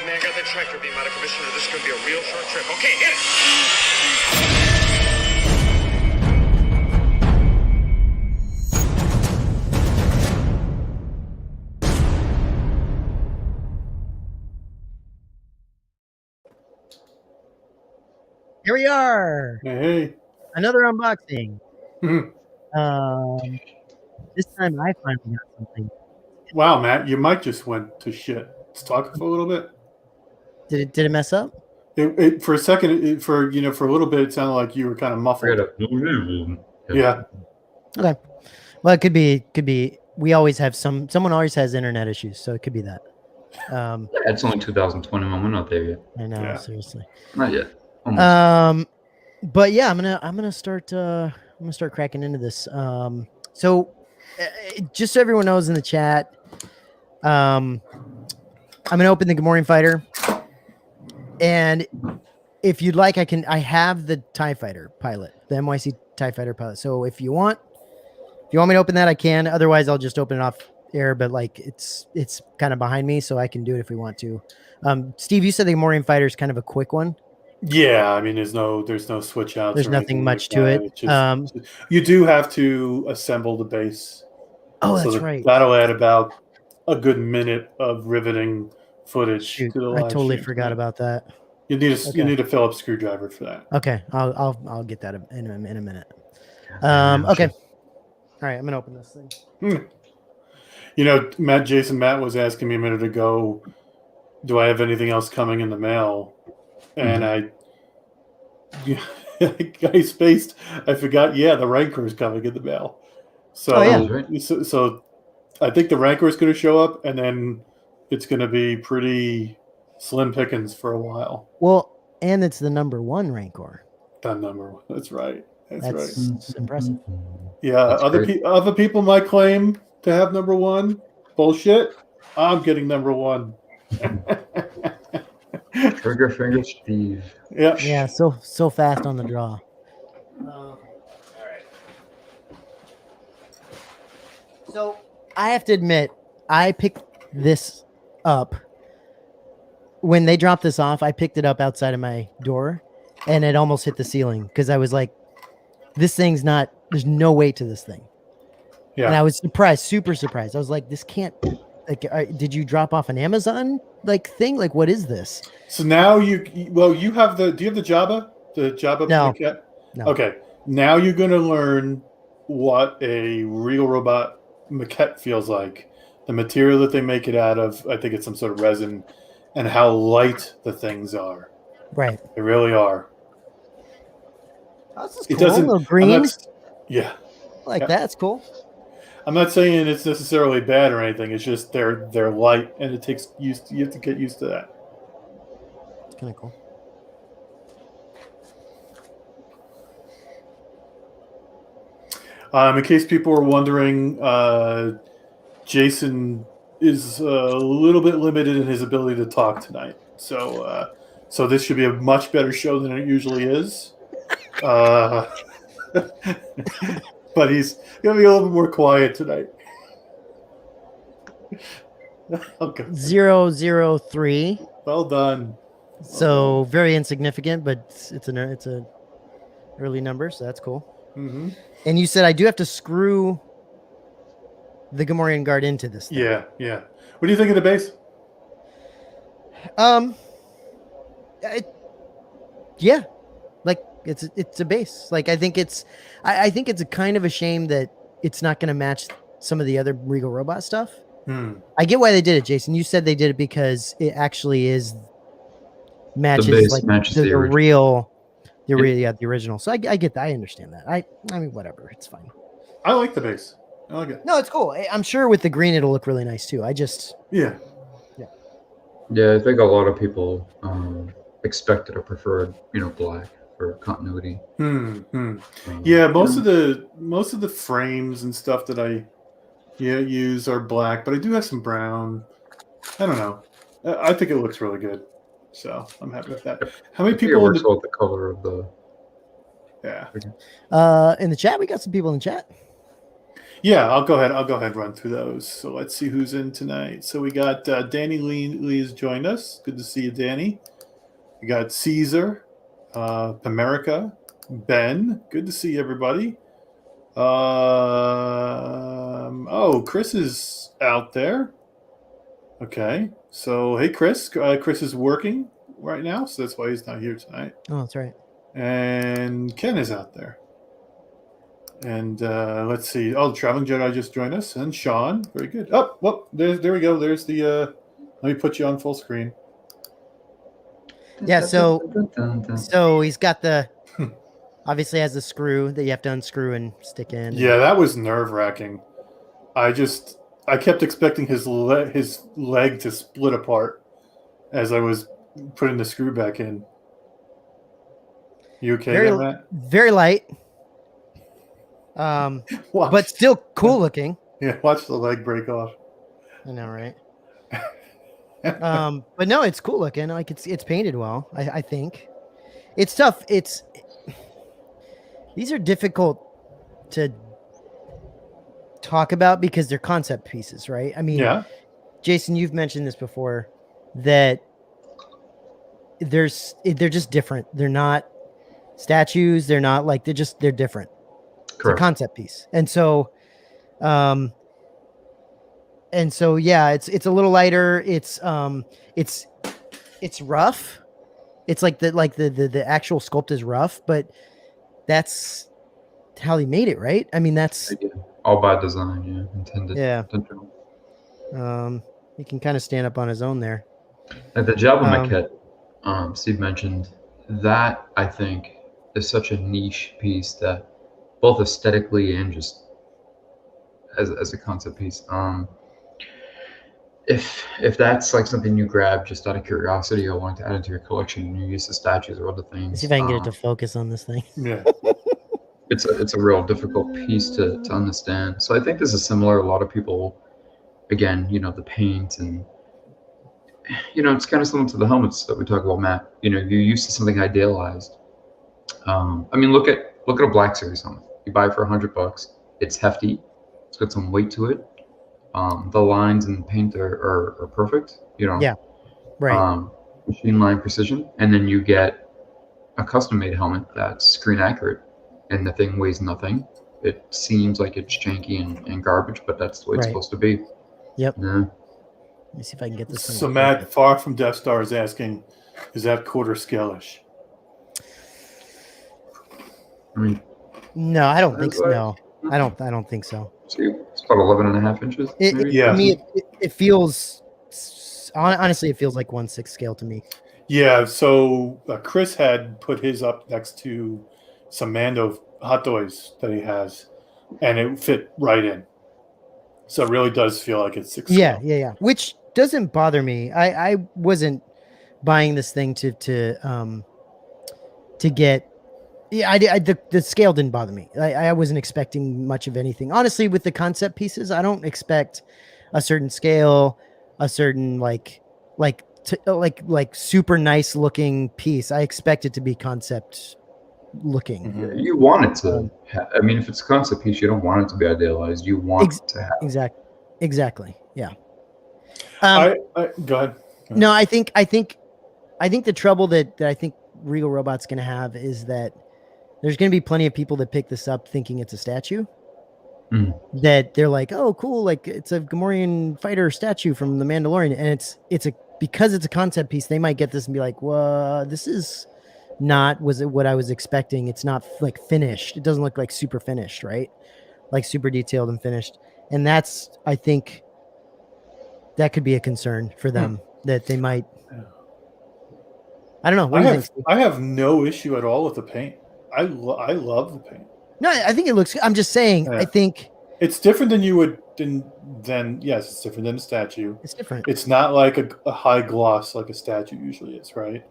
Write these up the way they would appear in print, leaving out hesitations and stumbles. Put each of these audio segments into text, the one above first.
man, got that tractor beam out of commission, or this is gonna be a real short trip. Okay, hit it! Here we are. Hey. Another unboxing. Mhm. This time I finally got something. Wow, Matt, your mic just went to shit. Let's talk for a little bit. Did it mess up? It for a second, for a little bit, it sounded like you were kind of muffled. Yeah. Okay. Well, it could be. We always have someone always has internet issues, so it could be that. It's only 2021. We're not there yet. I know, Yeah. seriously. Not yet. Almost. But yeah, I'm gonna start cracking into this. So just so everyone knows in the chat, I'm gonna open the Gamorrean fighter, and if you'd like, I have the TIE fighter pilot, the MYC TIE fighter pilot. So if you want me to open that, I can. Otherwise, I'll just open it off air. But like it's kind of behind me, so I can do it if we want to. Steve, you said the Gamorrean fighter is kind of a quick one. Yeah, I mean, there's no switch outs. There's nothing much to it. You do have to assemble the base. Oh, that's right. That'll add about a good minute of riveting footage. Shoot, to the I live totally stream. forgot about that. You need a Phillips screwdriver for that. Okay, I'll get that in a minute. Okay. All right, I'm gonna open this thing. Matt was asking me a minute ago, do I have anything else coming in the mail? And I spaced. I forgot. Yeah, the Rancor is coming in the mail. So, so I think the Rancor is going to show up, and then it's going to be pretty slim pickings for a while. Well, and it's the #1 Rancor. The #1. That's right. That's impressive. Yeah, other people might claim to have #1. Bullshit. I'm getting #1. Trigger finger Steve. Yeah. Yeah, so fast on the draw. All right. So I have to admit, I picked this up when they dropped this off. I picked it up outside of my door, and it almost hit the ceiling because I was like, "This thing's not. There's no weight to this thing." Yeah. And I was surprised, super surprised. I was like, "This can't." Like, did you drop off an Amazon thing? Like, what is this? So now you have do you have the Jabba? The Jabba maquette? No. Okay. Now you're going to learn what a Regal robot maquette feels like. The material that they make it out of, I think it's some sort of resin, and how light the things are. Right. They really are. Oh, this is cool. A little green. Yeah. That's cool. I'm not saying it's necessarily bad or anything. It's just they're light, and it takes you have to get used to that. It's kind of cool. In case people were wondering, Jason is a little bit limited in his ability to talk tonight. So this should be a much better show than it usually is. But he's going to be a little bit more quiet tonight. Okay. 003. Well done. So very insignificant, but it's a early number, so that's cool. Mm-hmm. And you said I do have to screw the Gamorrean guard into this thing. Yeah. What do you think of the base? Yeah. Like it's a base. Like I think it's a kind of a shame that it's not going to match some of the other Regal robot stuff. I get why they did it, Jason. You said they did it because it actually matches the original. So I get that. I understand that. I mean, whatever. It's fine. I like the base. I like it. No, it's cool. I'm sure with the green it'll look really nice too. Yeah, I think a lot of people expected or preferred, black for continuity. Yeah, most of the frames and stuff that I use are black, but I do have some brown. I don't know. I think it looks really good, so I'm happy with that. How many people? It works with the color of the. Yeah. In the chat, we got some people in the chat. Yeah, I'll go ahead. I'll go ahead and run through those. So let's see who's in tonight. So we got Danny Lee has joined us. Good to see you, Danny. We got Caesar, Pamerica, Ben. Good to see everybody. Chris is out there. Okay, so hey, Chris. Chris is working right now, so that's why he's not here tonight. Oh, that's right. And Ken is out there. And let's see. Oh, Traveling Jedi just joined us, and Sean. Very good. Oh, well, there we go. There's the. Let me put you on full screen. Yeah. So he's got the. Obviously has the screw that you have to unscrew and stick in. Yeah, that was nerve-wracking. I kept expecting his leg to split apart as I was putting the screw back in. You okay there, Matt? Very light. But still cool looking. Yeah, watch the leg break off. I know, right? But no, it's cool looking. Like it's painted well. I think it's tough. These are difficult to talk about because they're concept pieces, right? I mean, yeah. Jason, you've mentioned this before that they're just different. They're not statues. They're not like they're different. Correct. It's a concept piece, and so yeah, it's a little lighter. It's rough. It's like the actual sculpt is rough, but that's how he made it, right? I mean, that's all by design, yeah. Intended. Yeah. He can kind of stand up on his own there. Like the Jabba maquette, Steve mentioned, that I think is such a niche piece that both aesthetically and just as a concept piece. If that's like something you grab just out of curiosity or want to add into your collection and you use the statues or other things. Let's see if I can get it to focus on this thing. Yeah. It's a real difficult piece to understand. So I think this is similar. A lot of people, again, the paint and it's kind of similar to the helmets that we talk about, Matt. You're used to something idealized. I mean, look at a Black Series helmet. You buy it for $100. It's hefty. It's got some weight to it. The lines and paint are perfect. Yeah. Right. Machine line precision, and then you get a custom made helmet that's screen accurate, and the thing weighs nothing. It seems like it's janky and garbage, but that's the way it's supposed to be. Yep. Yeah. Let me see if I can get this. So Matt, Far From Death Star is asking, is that quarter scale-ish? I mean, no, I don't think so. No, I don't think so. See, it's about 11.5 inches. Yeah. To me, it feels honestly, it feels like 1/6 scale to me. Yeah. So Chris had put his up next to some Mando hot toys that he has, and it fit right in. So it really does feel like it's 6 scale. Yeah. Which doesn't bother me. I wasn't buying this thing to get. Yeah, the scale didn't bother me. I wasn't expecting much of anything. Honestly, with the concept pieces, I don't expect a certain scale, a certain like super nice looking piece. I expect it to be concept looking. Yeah, you want it to. I mean, if it's a concept piece, you don't want it to be idealized. You want it to have. Exactly. Yeah. Go ahead. No, I think the trouble that I think Regal Robot's going to have is that there's going to be plenty of people that pick this up thinking it's a statue. That they're like, oh, cool, like it's a Gamorrean fighter statue from The Mandalorian, and because it's a concept piece, they might get this and be like, well, this is not what I was expecting. It's not like finished. It doesn't look like super finished, right? Like super detailed and finished, and I think that could be a concern for them that they might. I don't know. What do you think, Steve? I have no issue at all with the paint. I love the paint. No, I think it looks. I'm just saying. Yeah. I think it's different than you would. Then yes, it's different than a statue. It's different. It's not like a high gloss like a statue usually is, right?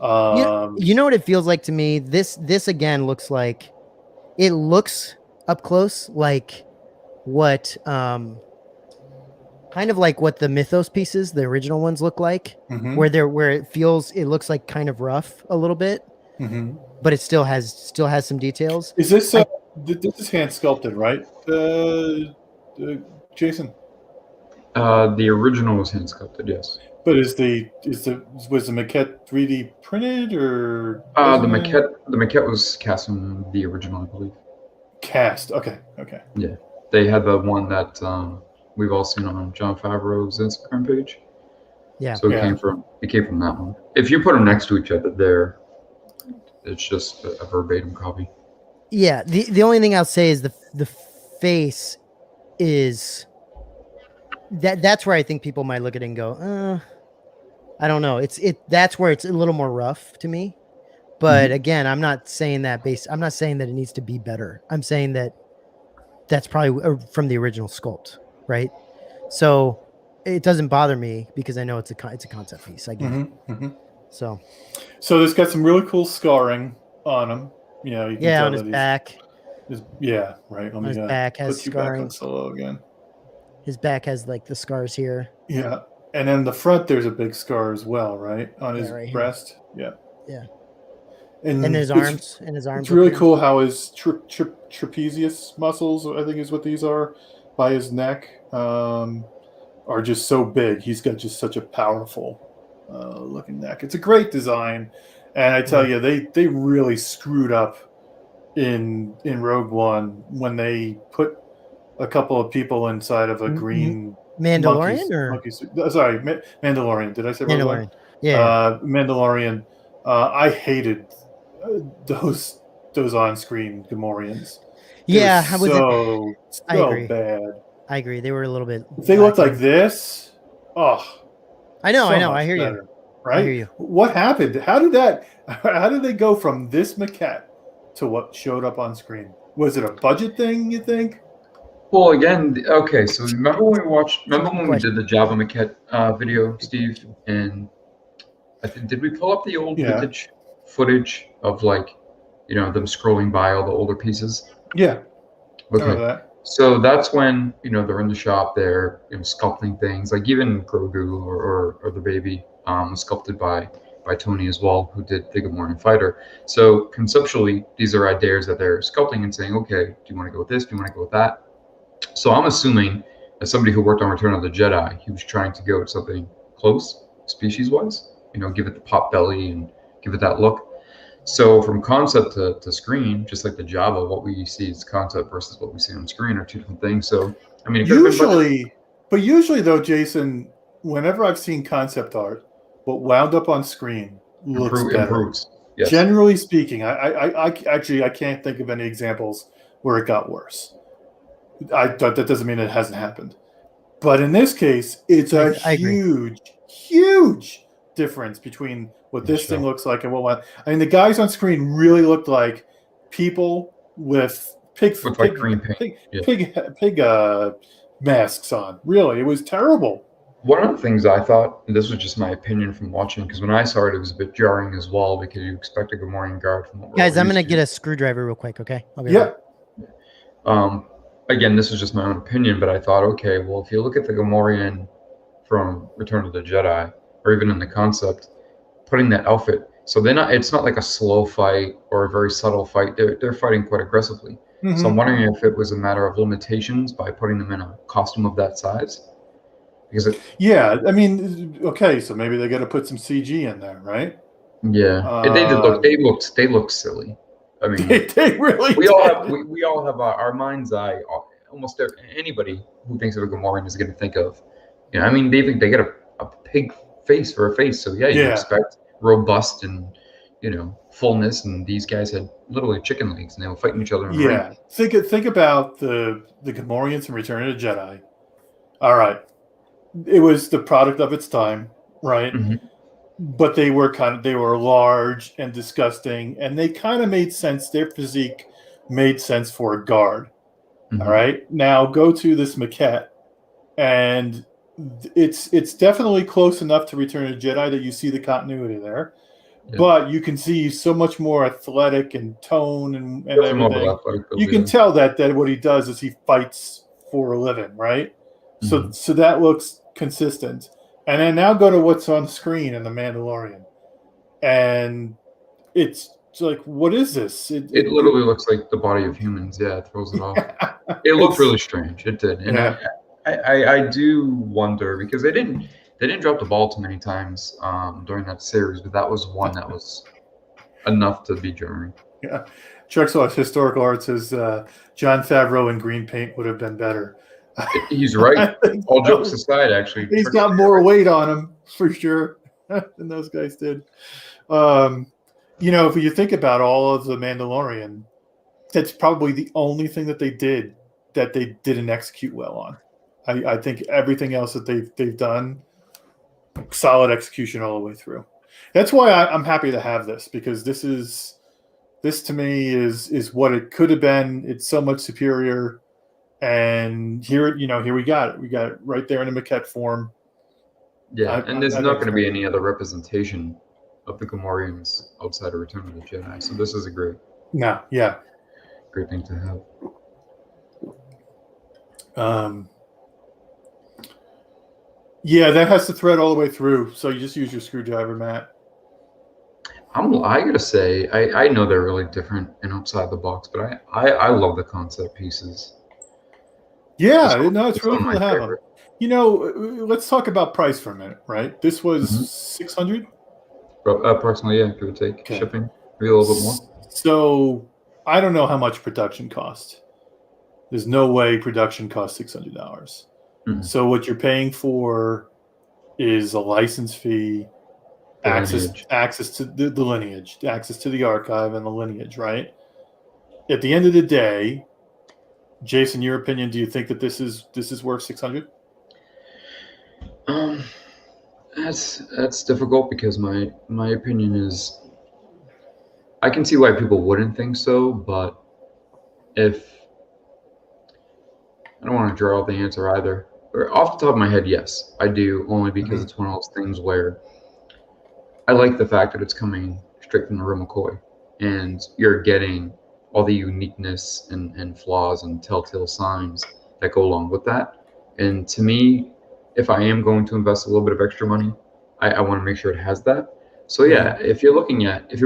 You know what it feels like to me. This again looks like. It looks up close like what kind of like what the Mythos pieces, the original ones, look like, where it looks like kind of rough a little bit, but it still has some details. Is this This is hand sculpted, right? Jason. The original was hand sculpted, yes. But was the maquette 3D printed or The resin? maquette was cast on the original, I believe. Cast? Okay. Yeah, they had the one that we've all seen on John Favreau's Instagram page. Yeah. So it came from that one. If you put them next to each other, there, it's just a verbatim copy. Yeah. The only thing I'll say is the face is that's where I think people might look at it and go, I don't know. That's where it's a little more rough to me. But again, I'm not saying that I'm not saying that it needs to be better. I'm saying that that's probably from the original sculpt, right? So it doesn't bother me because I know it's a concept piece. I get it. So it's got some really cool scarring on him. You know, you can tell on his that back. Right. Let me His back has put you back scarring. on solo again. His back has like the scars here. Yeah, and then the front there's a big scar as well, right on his right breast. Yeah. And his arms. It's really cool how his trapezius muscles, I think is what these are, by his neck, are just so big. He's got just such a powerful looking neck. It's a great design, and I tell you, they really screwed up in Rogue One when they put a couple of people inside of a green Mandalorian monkey suit. Sorry, Mandalorian. Did I say Rogue One? Mandalorian? Yeah. Mandalorian. I hated those on-screen Gamorreans. Yeah, so I agree. bad. I agree. They were a little bit. If they looked like this, I know. so I hear better, you. Right? I hear you. What happened? How did they go from this maquette to what showed up on screen? Was it a budget thing, you think? Well, again, okay. So remember when we did the Java maquette video, Steve? And did we pull up the old vintage footage of them scrolling by all the older pieces? Yeah. Okay. That. So that's when they're in the shop there, sculpting things. Like even Grogu or the baby was sculpted by Tony as well, who did the Gamorrean Fighter. So conceptually, these are ideas that they're sculpting and saying, okay, do you want to go with this? Do you want to go with that? So I'm assuming, as somebody who worked on Return of the Jedi, he was trying to go with something close, species-wise. Give it the pop belly and give it that look. So from concept to screen, just like the Java, what we see is concept versus what we see on screen are two different things. So I mean, usually though, Jason, whenever I've seen concept art, what wound up on screen looks better. Improves. Yes. Generally speaking, I can't think of any examples where it got worse. That doesn't mean it hasn't happened, but in this case, it's a huge difference between what this thing looks like and what. I mean, the guys on screen really looked like people with pig masks on. Really, it was terrible. One of the things I thought, and this was just my opinion from watching, because when I saw it, it was a bit jarring as well, because you expect a Gamorrean guard from what guys. I'm gonna get a screwdriver real quick, okay? I'll be right. Again, this is just my own opinion, but I thought, okay, well, if you look at the Gamorrean from Return of the Jedi, or even in the concept, putting that outfit, so it's not like a slow fight or a very subtle fight. They're fighting quite aggressively. Mm-hmm. So I'm wondering if it was a matter of limitations by putting them in a costume of that size. Because I mean, okay, so maybe they got to put some CG in there, right? Yeah, they looked silly. I mean, they really. We all have our mind's eye. Almost anybody who thinks of a Gamorrean is going to think of, I mean, they get a pig face for a face. So you expect robust and fullness, and these guys had literally chicken legs, and they were fighting each other. Think about the Gamorreans from Return of the Jedi. All right, it was the product of its time, right? Mm-hmm. But they were large and disgusting, and they kind of made sense. Their physique made sense for a guard. Mm-hmm. All right, now go to this maquette, and it's definitely close enough to Return of the Jedi that you see the continuity there, but you can see so much more athletic and tone and everything. You can tell that what he does is he fights for a living, right? Mm-hmm. So that looks consistent. And then now go to what's on screen in The Mandalorian. And it's It's like, what is this? It literally looks like the body of humans. Yeah, it throws it off. It looked really strange. It did, and Yeah. I do wonder because they didn't drop the ball too many times during that series, but that was one that was enough to be jarring. Yeah. Truxaw's historical art says John Favreau in green paint would have been better. He's right. All jokes aside, actually, He's got more weight on him for sure than those guys did. If you think about all of the Mandalorian, that's probably the only thing that they didn't execute well on. I think everything else that they've done, solid execution all the way through. That's why I'm happy to have this, because this to me is what it could have been. It's so much superior, and here we got it. We got it right there in the maquette form. Yeah, and there's not going to be any other representation of the Gamorreans outside of Return of the Jedi, so this is a great thing to have. Yeah, that has to thread all the way through. So you just use your screwdriver, Matt. I gotta say, I know they're really different and outside the box, but I love the concept pieces. Yeah, it's really cool to have them. Let's talk about price for a minute, right? This was $600? Approximately, yeah, give or take. Okay. Shipping, maybe a little bit more. So I don't know how much production cost. There's no way production costs $600. Mm-hmm. So what you're paying for is a license fee, access to the lineage, access to the archive and the lineage, right? At the end of the day, Jason, your opinion, do you think that this is worth $600? That's difficult, because my opinion is, I can see why people wouldn't think so, but if I don't want to draw out the answer either. Or off the top of my head, yes, I do, only because it's one of those things where I like the fact that it's coming straight from the real McCoy, and you're getting all the uniqueness and flaws and telltale signs that go along with that. And to me, if I am going to invest a little bit of extra money, I want to make sure it has that. So yeah, if you're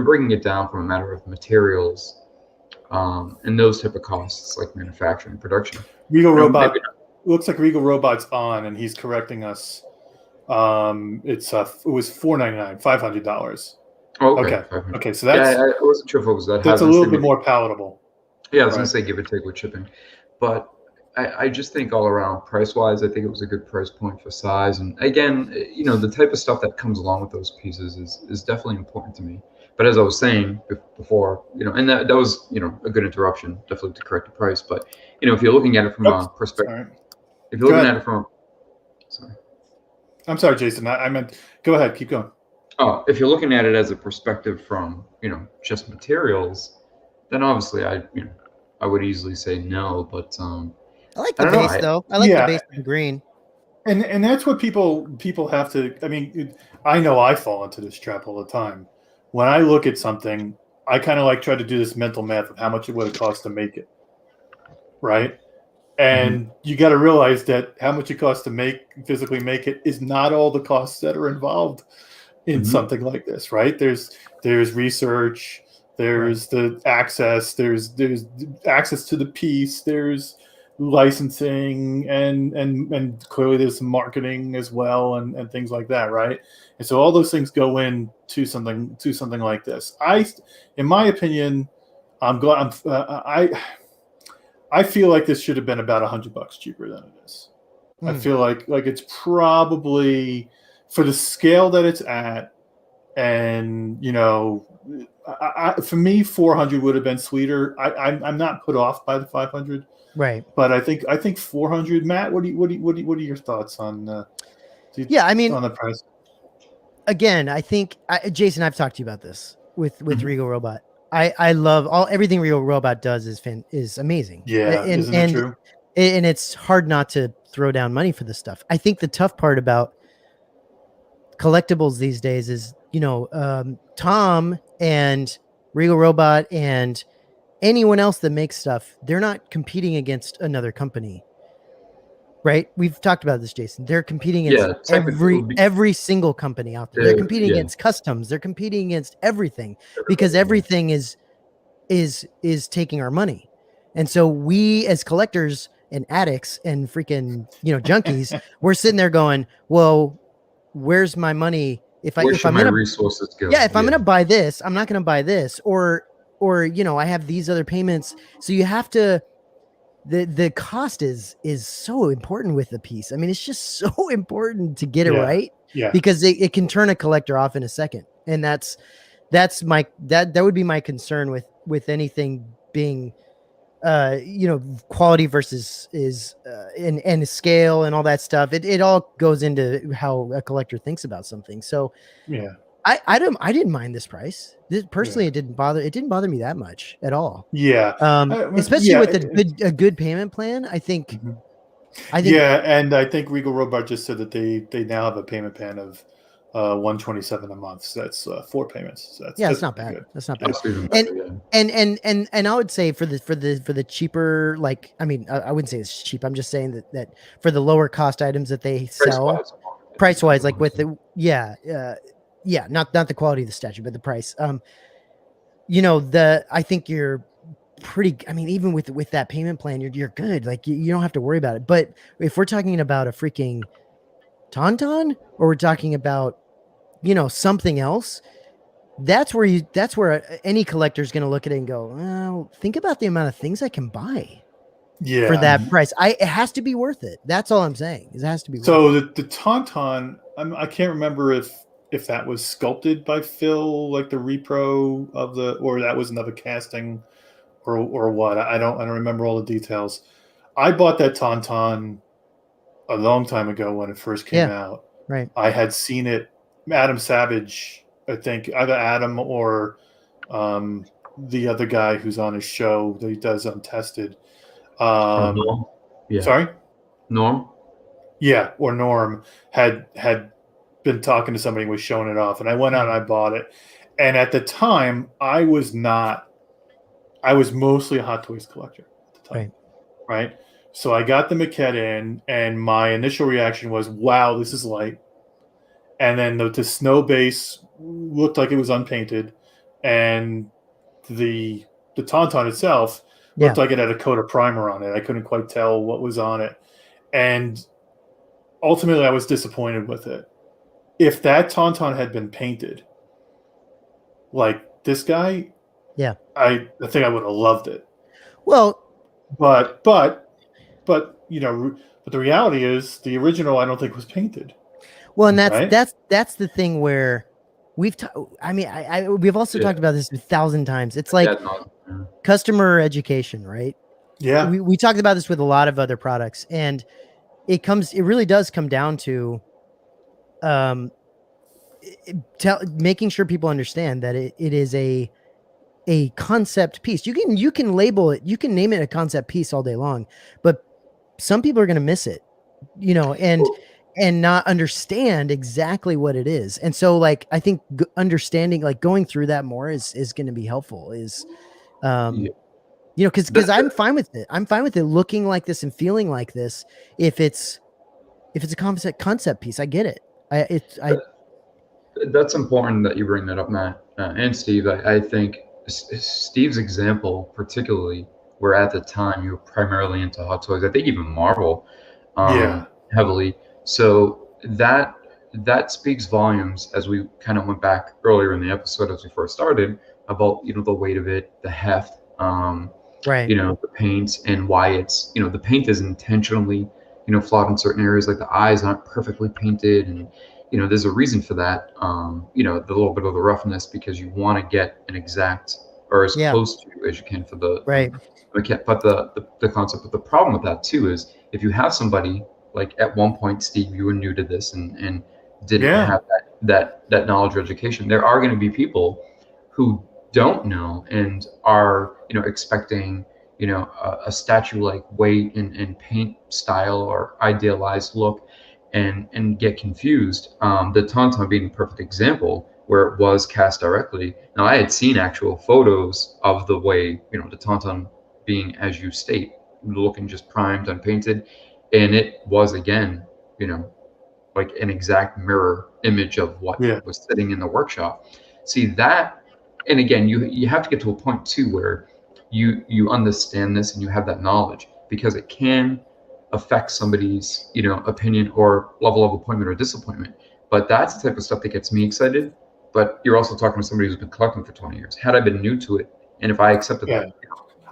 bringing it down from a matter of materials and those type of costs like manufacturing, production. Regal Robot looks like Regal Robot's on, and he's correcting us. It was $499, $500. Oh, okay. So that's I wasn't sure if it was that. That's a little bit more palatable. Yeah, I was gonna say give or take with shipping, but I just think all around price wise, I think it was a good price point for size. And again, the type of stuff that comes along with those pieces is definitely important to me. But as I was saying before, and that was a good interruption, definitely to correct the price. But if you're looking at it from a perspective, if you're looking at it from, I'm sorry, Jason. I meant go ahead, keep going. Oh, if you're looking at it as a perspective from just materials, then obviously I would easily say no. But I like the base though. I like the base in green. And that's what people have to. I mean, I know I fall into this trap all the time. When I look at something, I kind of try to do this mental math of how much it would have cost to make it, right? And you got to realize that how much it costs to physically make it is not all the costs that are involved in something like this, right? There's research, there's the access, there's access to the piece, there's licensing, and clearly there's some marketing as well, and things like that, right? And so all those things go into something like this. In my opinion, I feel like this should have been about $100 cheaper than it is. I feel like it's probably, for the scale that it's at, and for me, 400 would have been sweeter. I'm not put off by the 500, right? But I think 400. Matt, what are your thoughts on? On the price. Again, I think Jason, I've talked to you about this with Regal Robot. I love everything Regal Robot does is amazing. Yeah, isn't it true? And it's hard not to throw down money for this stuff. I think the tough part about collectibles these days is, Tom and Regal Robot and anyone else that makes stuff, they're not competing against another company. right? We've talked about this, Jason. They're competing Yeah, against technically it would be- every single company out there. They're competing yeah. against customs. They're competing against everything because Yeah. everything is taking our money. And so we as collectors and addicts and freaking, junkies, we're sitting there going, well, where's my money? Where If should I'm my gonna resources go? yeah, if I'm gonna buy this, I'm not gonna buy this, or I have these other payments. So you have to the cost is so important with the piece. I mean, it's just so important to get it right Yeah. because it can turn a collector off in a second. And that's my that would be my concern with anything being quality versus and scale and all that stuff. It all goes into how a collector thinks about something. So Yeah. I didn't mind this price. Personally, it didn't bother me that much at all. Yeah. Especially with a good payment plan. I think yeah, and I think Regal Robot just said that they now have a payment plan of $127 a month. So that's 4 payments. So that's not bad. good. That's not bad. Yeah. And I would say for the cheaper, like, I mean, I wouldn't say it's cheap. I'm just saying that for the lower cost items that they sell, price wise, like with the not the quality of the statue, but the price. I think you're pretty. I mean, even with that payment plan, you're good. Like you don't have to worry about it. But if we're talking about a freaking Tauntaun, or we're talking about something else, that's where any collector is going to look at it and go, well, think about the amount of things I can buy for that price. It has to be worth it. That's all I'm saying. It has to be so worth the Tauntaun, I can't remember if that was sculpted by Phil, like the repro of or that was another casting or what. I don't remember all the details. I bought that Tauntaun a long time ago when it first came out. Right. I had seen it. Adam Savage, I think, either Adam or the other guy who's on his show that he does Untested. Norm? Yeah. Sorry? Norm? Yeah, or Norm had been talking to somebody and was showing it off. And I went out and I bought it. And at the time, I was mostly a Hot Toys collector at the time. Right? So I got the maquette in, and my initial reaction was, wow, this is light. And then the snow base looked like it was unpainted. And the Tauntaun itself looked like it had a coat of primer on it. I couldn't quite tell what was on it. And ultimately, I was disappointed with it. If that Tauntaun had been painted like this guy, I think I would have loved it. Well, but the reality is the original I don't think was painted. Well, and that's the thing where we've we've also talked about this 1,000 times. It's like customer education, right? Yeah. We talked about this with a lot of other products, and it really does come down to making sure people understand that it is a concept piece. You can label it, you can name it a concept piece all day long, but some people are going to miss it, and not understand exactly what it is. And so, like, I think understanding, like, going through that more is going to be helpful. Because I'm fine with it. I'm fine with it looking like this and feeling like this. If it's a concept piece, I get it. That's important that you bring that up, Matt and Steve. I think Steve's example, particularly, where at the time you were primarily into Hot Toys. I think even Marvel, heavily. So that speaks volumes, as we kind of went back earlier in the episode as we first started, about the weight of it, the heft, the paint, and why it's the paint is intentionally flawed in certain areas, like the eyes aren't perfectly painted, and there's a reason for that. The little bit of the roughness, because you want to get an exact or as close to as you can for the but the concept. But the problem with that too is if you have somebody, like at one point, Steve, you were new to this and didn't have that knowledge or education. There are going to be people who don't know and are expecting a statue like weight and paint style or idealized look, and get confused. The Tauntaun being a perfect example, where it was cast directly. Now, I had seen actual photos of the way the Tauntaun being, as you state, looking just primed, unpainted. and it was, again, like an exact mirror image of what Yeah. was sitting in the workshop. See that, and again, you have to get to a point too where you understand this and you have that knowledge, because it can affect somebody's opinion or level of appointment or disappointment. But that's the type of stuff that gets me excited. But you're also talking to somebody who's been collecting for 20 years. Had I been new to it, and if I accepted that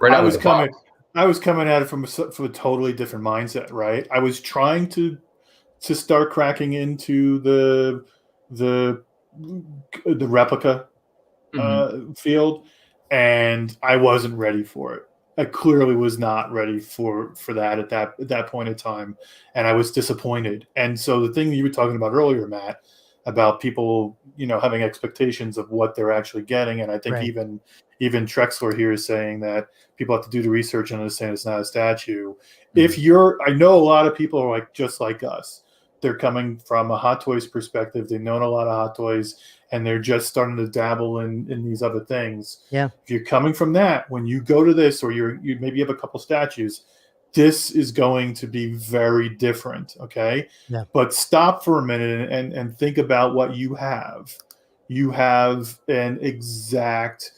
right I out of was the coming. box, I was coming at it from a totally different mindset, right? I was trying to start cracking into the replica field, and I wasn't ready for it. I clearly was not ready for that at that point in time, and I was disappointed. And so the thing you were talking about earlier, Matt, about people having expectations of what they're actually getting, and I think Right. even Trexler here is saying that people have to do the research and understand it's not a statue. I know a lot of people are just like us. They're coming from a Hot Toys perspective. They've known a lot of Hot Toys, and they're just starting to dabble in these other things. Yeah. If you're coming from that, when you go to this, or you maybe have a couple statues, this is going to be very different. Okay. Yeah. But stop for a minute and think about what you have. You have an exact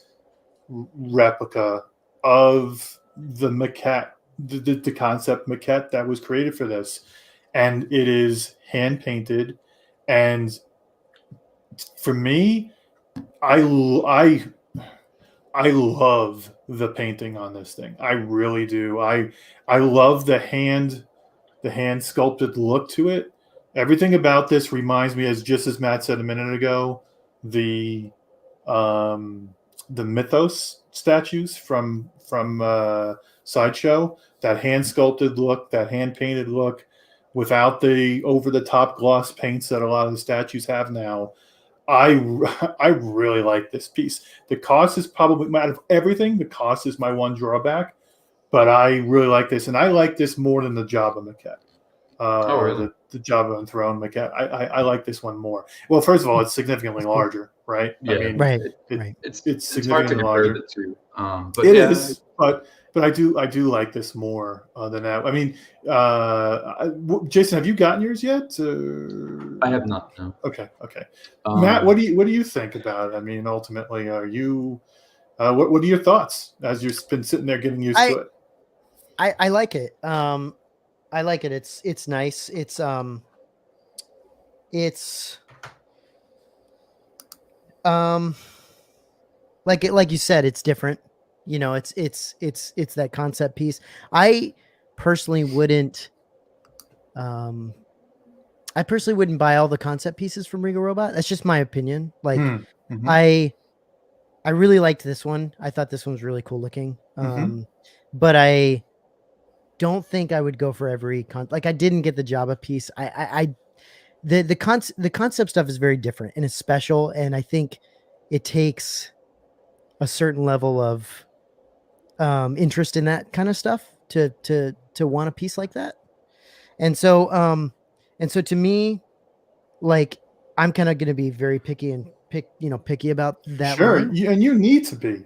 replica of the maquette, the concept maquette that was created for this, and it is hand painted. And for me, I love the painting on this thing. I really do. I love the hand sculpted look to it. Everything about this reminds me, just as Matt said a minute ago, the Mythos statues from Sideshow. That hand sculpted look, that hand painted look, without the over the top gloss paints that a lot of the statues have now. I really like this piece. The cost is probably, out of everything, the cost is my one drawback, but I really like this, and I like this more than the Jabba maquette. Really? The Jabba and Throne maquette. I like this one more. Well, first of all, it's significantly larger, right? Yeah. I mean, Right. it's hard to significantly compare larger. the two. But It yeah, is, but I do like this more than that. I mean, Jason, have you gotten yours yet? I have not. No. Okay. Matt, what do you think about it? I mean, ultimately, are you what are your thoughts as you've been sitting there getting used to it? I like it. I like it. It's nice. It's like you said, it's different. It's that concept piece. I personally wouldn't buy all the concept pieces from Regal Robot. That's just my opinion. Like I really liked this one. I thought this one was really cool looking. But I don't think I would go for every like I didn't get the Jabba piece. The concept stuff is very different and it's special, and I think it takes a certain level of interest in that kind of stuff to want a piece like that. And so to me, like, I'm kind of going to be very picky about that. Sure. line. And you need to be,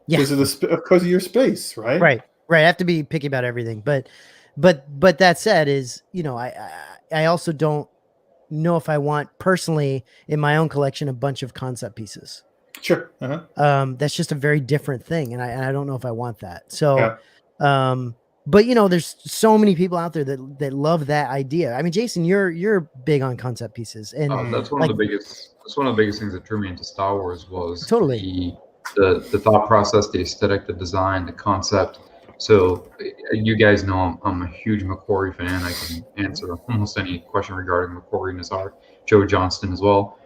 because of your space, right? Right. I have to be picky about everything. But that said, is, I also don't know if I want personally in my own collection a bunch of concept pieces. Sure. That's just a very different thing, and I don't know if I want that. So, but there's so many people out there that love that idea. I mean, Jason, you're big on concept pieces, and that's one of the biggest. That's one of the biggest things that drew me into Star Wars was totally the thought process, the aesthetic, the design, the concept. So you guys know I'm a huge McQuarrie fan. I can answer almost any question regarding McQuarrie and his art. Joe Johnston as well.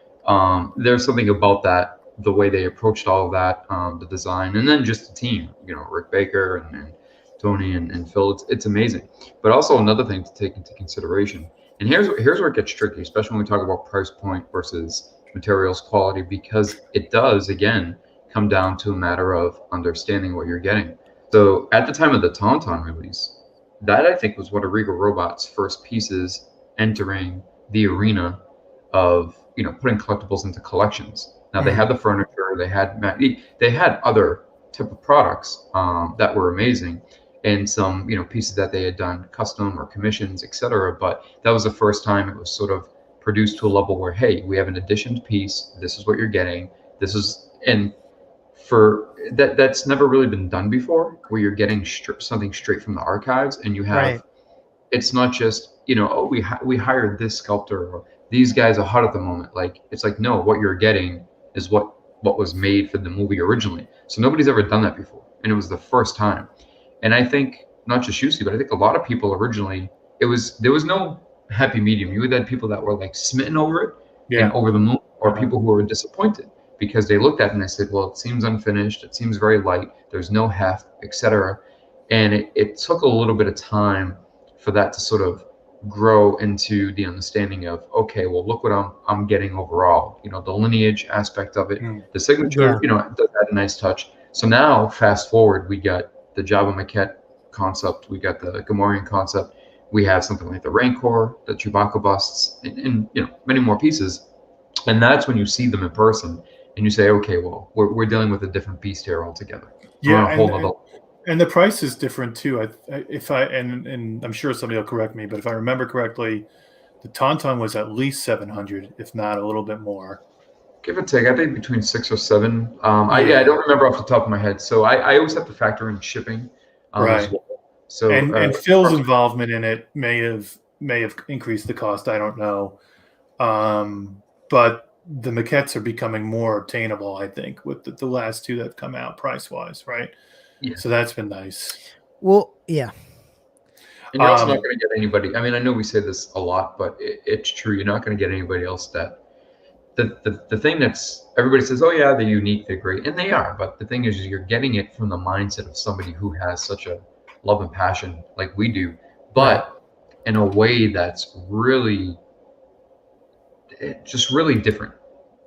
There's something about that, the way they approached all of that, the design, and then just the team. Rick Baker and Tony and Phil. It's amazing. But also another thing to take into consideration, and here's where it gets tricky, especially when we talk about price point versus materials quality, because it does again come down to a matter of understanding what you're getting. So at the time of the Tauntaun release, that I think was one of Regal Robot's first pieces entering the arena of putting collectibles into collections. Now they had the furniture, they had other type of products that were amazing, and some pieces that they had done custom or commissions, etc. But that was the first time it was sort of produced to a level where, hey, we have an additioned piece. This is what you're getting. This is and for that's never really been done before, where you're getting something straight from the archives, and you have Right. it's not just oh, we hired this sculptor, or these guys are hot at the moment. Like, it's like, no, what you're getting is what was made for the movie originally. So nobody's ever done that before, and it was the first time. And I think not just Shusi, but I think a lot of people originally, there was no happy medium. You had people that were like smitten over it and over the moon, or people who were disappointed because they looked at it and they said, well, it seems unfinished, it seems very light, there's no heft, etc. And it took a little bit of time for that to sort of grow into the understanding of, okay, well, look what I'm getting overall. The lineage aspect of it, the signature, it does add a nice touch. So now, fast forward, we got the Jabba Maquette concept, we got the Gamorrean concept, we have something like the Rancor, the Chewbacca busts, and many more pieces. And that's when you see them in person, and you say, okay, well, we're dealing with a different beast here altogether. And the price is different too. And I'm sure somebody will correct me, but if I remember correctly, the Tauntaun was at least 700, if not a little bit more. Give or take, I think between 6 or 7. I don't remember off the top of my head. So I always have to factor in shipping. As well. So and Phil's involvement in it may have increased the cost. I don't know, but the maquettes are becoming more obtainable, I think, with the last two that have come out price wise, right? Yeah. So that's been nice. Well, yeah. And you're also not going to get anybody. I mean, I know we say this a lot, but it's true. You're not going to get anybody else that. The thing that's, everybody says, oh yeah, they're unique, they're great, and they are. But the thing is, you're getting it from the mindset of somebody who has such a love and passion like we do, but in a way that's really, just really different.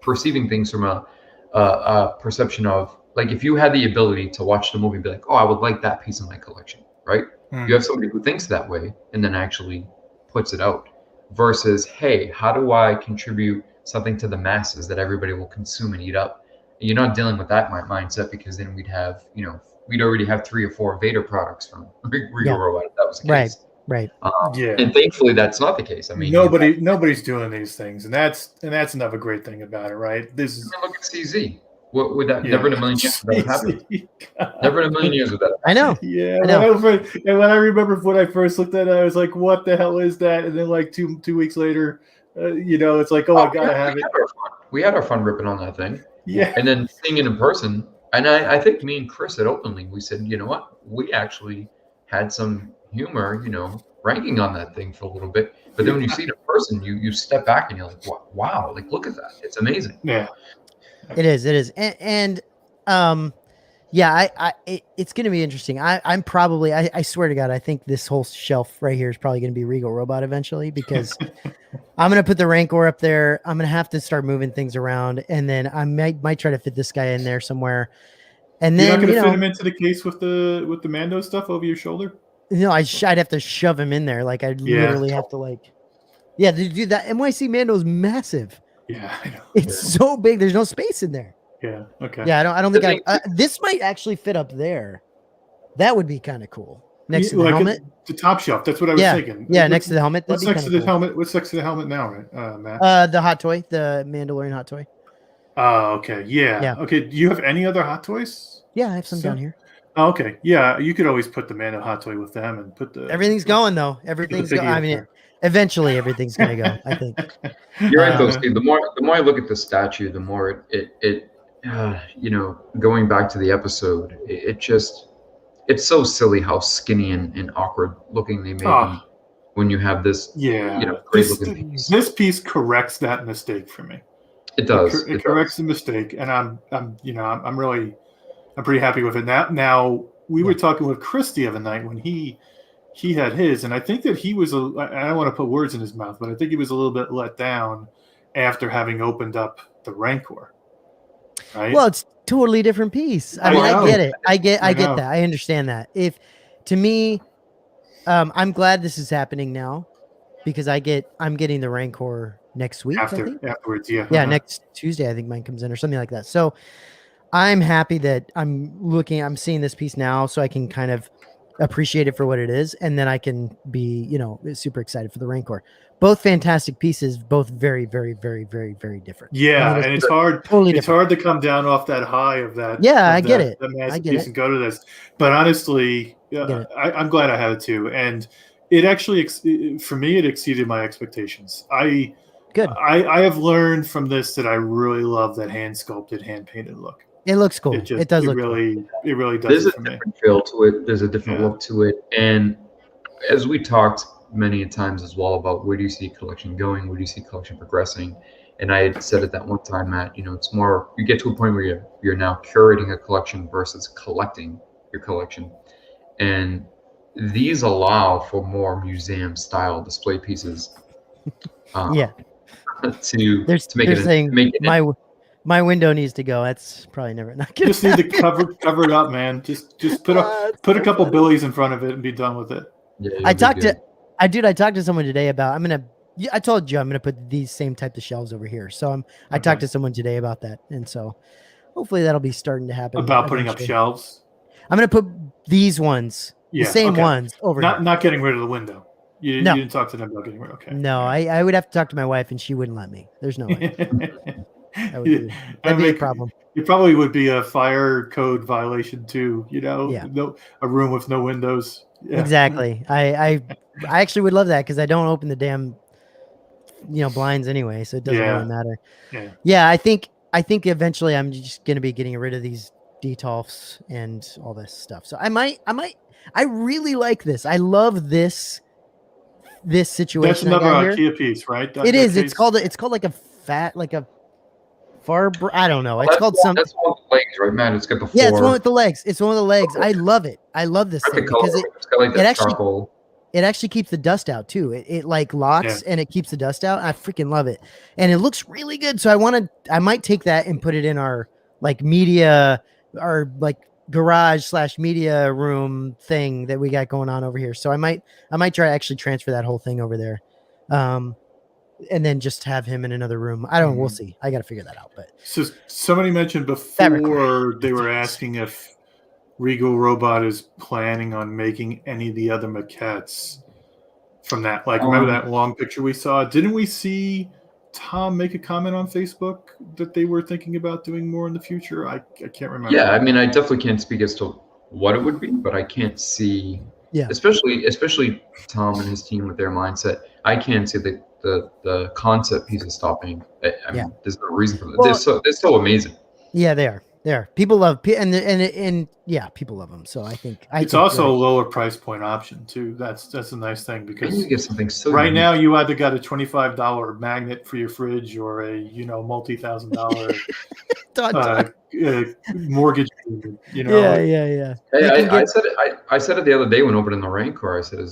Perceiving things from a perception of, like, if you had the ability to watch the movie and be like, oh, I would like that piece in my collection, right? You have somebody who thinks that way and then actually puts it out, versus, hey, how do I contribute something to the masses that everybody will consume and eat up? And you're not dealing with that mindset, because then we'd have, we'd already have 3 or 4 Vader products from Regal Robot if that was the case. Right. And thankfully that's not the case. I mean, nobody's doing these things, and that's another great thing about it, right? This is, look at CZ. What would that? Never in a million years would that happen. Never in a million years would that happen. I know. Yeah. When I remember when I first looked at it, I was like, "What the hell is that?" And then like two weeks later, it's like, "Oh, I gotta have it." We had our fun ripping on that thing. Yeah. And then seeing it in person, and I think me and Chris said openly, we said, you know what? We actually had some humor, ranking on that thing for a little bit. But then when you see it in person, you step back and you're like, wow, like, look at that. It's amazing. Yeah. It is. And it's going to be interesting. I'm probably, I swear to God, I think this whole shelf right here is probably going to be Regal Robot eventually, because I'm going to put the Rancor up there. I'm going to have to start moving things around, and then I might try to fit this guy in there somewhere. And then, you're not going to fit him into the case with the Mando stuff over your shoulder? No, I'd have to shove him in there. Like, I'd literally have to, like, dude, that NYC Mando is massive. Yeah, I know. It's so big. There's no space in there. Yeah. Okay. Yeah, I don't think this might actually fit up there. That would be kind of cool. Next to the helmet, the top shelf. That's what I was thinking. Yeah, next to the helmet. What's next to the helmet? What's next to the helmet now, right, Matt? The hot toy, the Mandalorian hot toy. Oh, okay. Yeah. Okay. Do you have any other hot toys? Yeah, I have some down here. Oh, okay. Yeah, you could always put the Mando hot toy with them and put the. Everything's going though. Everything's going. I mean, eventually everything's gonna go. I think. You're right, though, Steve. The more I look at the statue, the more it going back to the episode, it's so silly how skinny and awkward looking they may be when you have this. Yeah. Great looking piece. This piece corrects that mistake for me. It does. It corrects the mistake, and I'm pretty happy with it. Now we were talking with Chris the other night when he had his, and I think that he was I don't want to put words in his mouth, but I think he was a little bit let down after having opened up the Rancor. Right? Well, it's totally different piece. I mean, I get it. I get that. I understand that. If to me, I'm glad this is happening now, because I'm getting the Rancor next week. Afterwards, yeah. Yeah, next Tuesday I think mine comes in or something like that. So I'm happy that I'm seeing this piece now, so I can kind of appreciate it for what it is, and then I can be, super excited for the Rancor. Both fantastic pieces, both very, very, very, very, very different. Yeah, I mean, and it's hard. totally It's different. hard to come down off that high of that. Yeah, of I get that, it. that I massive get piece it. and go to this. But honestly, Get it. I'm glad I had it too, and it actually for me it exceeded my expectations. Good. I have learned from this that I really love that hand sculpted, hand painted look. It looks cool. It does look cool. It really does There's it a for me. different feel to it. There's a different look to it. And as we talked many times as well about where do you see collection going, where do you see collection progressing, and I had said at that one time, Matt, it's more, you get to a point where you're now curating a collection versus collecting your collection, and these allow for more museum style display pieces. Yeah. To make they're it saying make it my window needs to go. That's probably never not good. Just need to cover it up, man. Just put a couple billies in front of it and be done with it. Yeah, I talked to someone today about I told you I'm gonna put these same type of shelves over here. So I talked to someone today about that, and so hopefully that'll be starting to happen. About putting up shelves. I'm gonna put these ones, the same ones over here. Not getting rid of the window. You didn't talk to them about getting rid. Okay. No, I would have to talk to my wife, and she wouldn't let me. There's no way. That'd be a problem. It probably would be a fire code violation too. Yeah. A room with no windows. Yeah. Exactly. I actually would love that because I don't open the damn blinds anyway, so it doesn't really matter. Yeah. I think eventually I'm just gonna be getting rid of these Detolfs and all this stuff. So I really like this. I love this situation. That's another IKEA piece, right? It is. It's called like a I don't know. It's called something. That's one with the legs, right, man? It's got the four. Yeah, it's one with the legs. It's one with the legs. I love it. I love this thing because it's got like that charcoal. It actually keeps the dust out too. It like locks and it keeps the dust out. I freaking love it, and it looks really good. So I might take that and put it in our like media, our like garage / media room thing that we got going on over here. So I might try to actually transfer that whole thing over there. And then just have him in another room. I don't know. We'll see. I got to figure that out. But so somebody mentioned before they were asking if Regal Robot is planning on making any of the other maquettes from that. Like, remember that long picture we saw? Didn't we see Tom make a comment on Facebook that they were thinking about doing more in the future? I can't remember. Yeah, I mean, I definitely can't speak as to what it would be, but I can't see. Yeah. Especially Tom and his team with their mindset. I can't see the concept pieces stopping. I mean, there's no reason for that. Well, they're so amazing. Yeah, they are. People love and people love them. So I think it's also a lower price point option too. That's a nice thing because you get something so right unique. Now you either got a $25 magnet for your fridge or a multi-$1,000 mortgage. Yeah. Hey, I said it the other day when opening the Rancor. I said,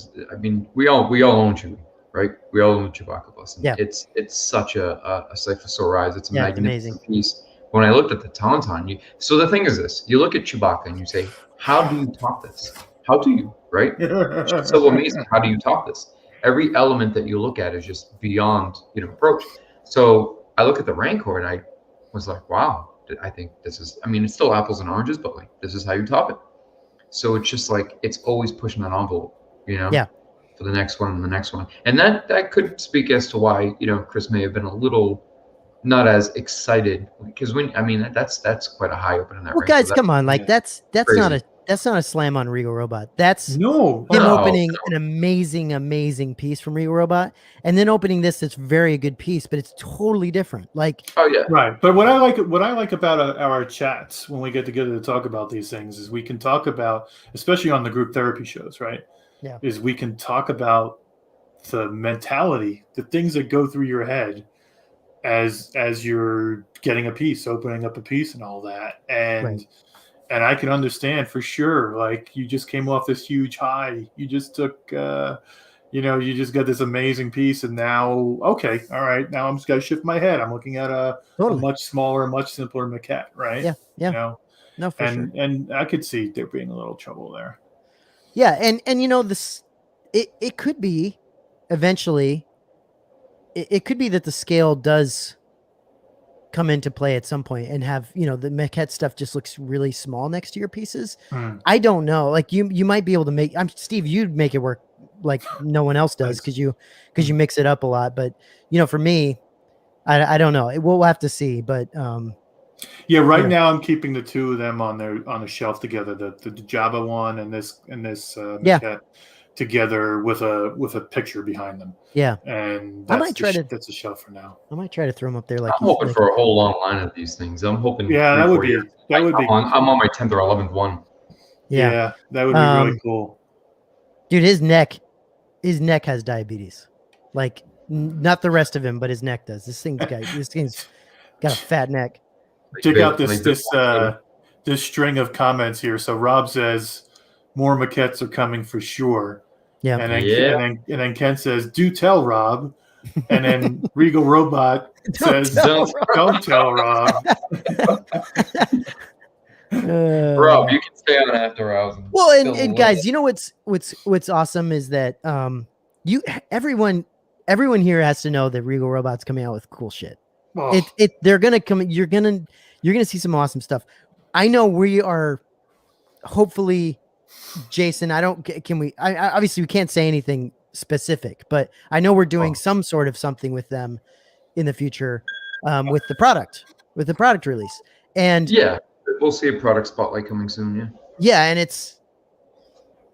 we all own Chewie, right? We all own Chewbacca Bus. It's such a sight for sore eyes. It's a magnificent piece. When I looked at the Tauntaun, so the thing is this: you look at Chewbacca and you say, "How do you top this? How do you?" Right? It's so amazing. How do you top this? Every element that you look at is just beyond approach. So I look at the Rancor and I was like, "Wow! I think this is. I mean, it's still apples and oranges, but like this is how you top it." So it's just like it's always pushing that envelope, Yeah. For the next one and the next one, and that could speak as to why Chris may have been a little. Not as excited because that's quite a high opening. Well, guys, come on, like that's not a slam on Regal Robot. That's him opening an amazing piece from Regal Robot, and then opening that's very a good piece, but it's totally different. Like, right. But what I like about our chats when we get together to talk about these things is we can talk about, especially on the group therapy shows, right? Yeah, is we can talk about the mentality, the things that go through your head. As you're getting a piece, opening up a piece and all that. And I can understand for sure, like you just came off this huge high. You just took, you just got this amazing piece and now, okay, all right, now I'm just got to shift my head. I'm looking at a much smaller, much simpler maquette, right? Yeah. No, for sure. And I could see there being a little trouble there. Yeah. And this, it could be eventually, it could be that the scale does come into play at some point and have, the maquette stuff just looks really small next to your pieces. Hmm. I don't know. Like you might be able to make, Steve, you'd make it work like no one else does because you mix it up a lot. But, for me, I don't know. We'll have to see. But yeah, right now I'm keeping the two of them on the shelf together. The Java one and this maquette together with a picture behind them. Yeah, and I might that's a shelf for now. I might try to throw them up there. Like I'm hoping for a whole long line of these things. I'm hoping. Yeah, that would be. I'm on my 10th or 11th one. Yeah, that would be really cool. Dude, his neck has diabetes. Like not the rest of him, but his neck does. This thing's got a fat neck. Check out this string of comments here. So Rob says more maquettes are coming for sure. Yeah. And then Ken says, "Do tell Rob." And then Regal Robot says, "Don't tell Rob." Rob, you can stay on after hours. Well, and guys, you know what's awesome is that everyone here has to know that Regal Robot's coming out with cool shit. Oh. They're gonna come. You're gonna see some awesome stuff. I know we are. Hopefully, Jason. Obviously we can't say anything specific, but I know we're doing some sort of something with them in the future, with the product release. And yeah, we'll see a product spotlight coming soon. Yeah. Yeah, and it's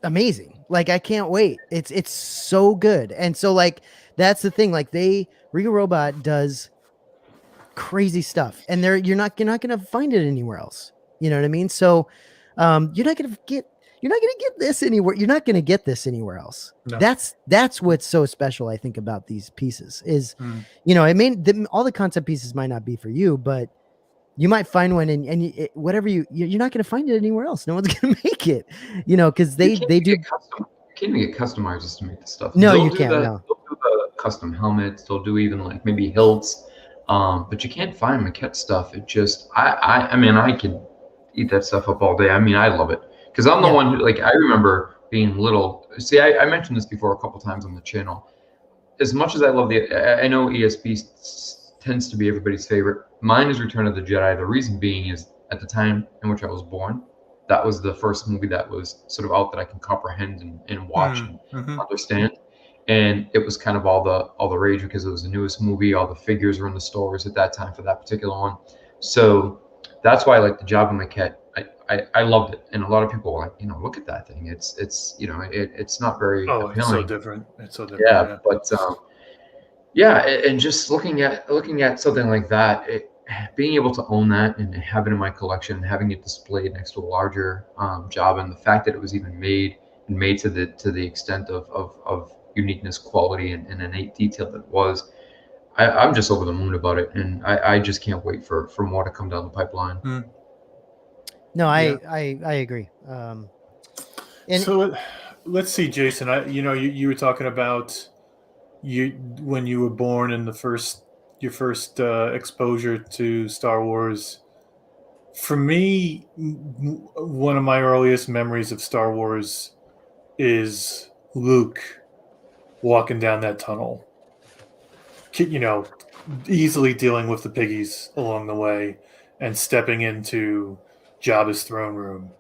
amazing. Like I can't wait. It's so good. And so like that's the thing. Like Regal Robot does crazy stuff, and you're not gonna find it anywhere else. You know what I mean? So you're not gonna get this anywhere. You're not gonna get this anywhere else. No. That's what's so special, I think, about these pieces is, all the concept pieces might not be for you, but you might find one and whatever you're not gonna find it anywhere else. No one's gonna make it, because they do. Custom. You can't even get customizers to make the stuff. No, you can't. No. They'll do the custom helmets. They'll do even like maybe hilts. But you can't find maquette stuff. It just, I mean, I could eat that stuff up all day. I mean, I love it because I'm the one who, like, I remember being little. See, I mentioned this before a couple times on the channel. As much as I love I know ESP tends to be everybody's favorite. Mine is Return of the Jedi. The reason being is at the time in which I was born, that was the first movie that was sort of out that I can comprehend and watch and understand. And it was kind of all the rage because it was the newest movie. All the figures were in the stores at that time for that particular one. So that's why I like the Jabba maquette. I loved it, and a lot of people were like, look at that thing. It's not very appealing. It's so different. It's so different. Yeah, but and just looking at something like that, being able to own that and have it in my collection, having it displayed next to a larger Jabba, and the fact that it was even made to the extent of uniqueness, quality, and innate detail that it was, I'm just over the moon about it, and I just can't wait for more to come down the pipeline. No, I agree. So let's see, Jason. You were talking about when you were born and your first exposure to Star Wars. For me, one of my earliest memories of Star Wars is Luke walking down that tunnel, easily dealing with the piggies along the way and stepping into Jabba's throne room.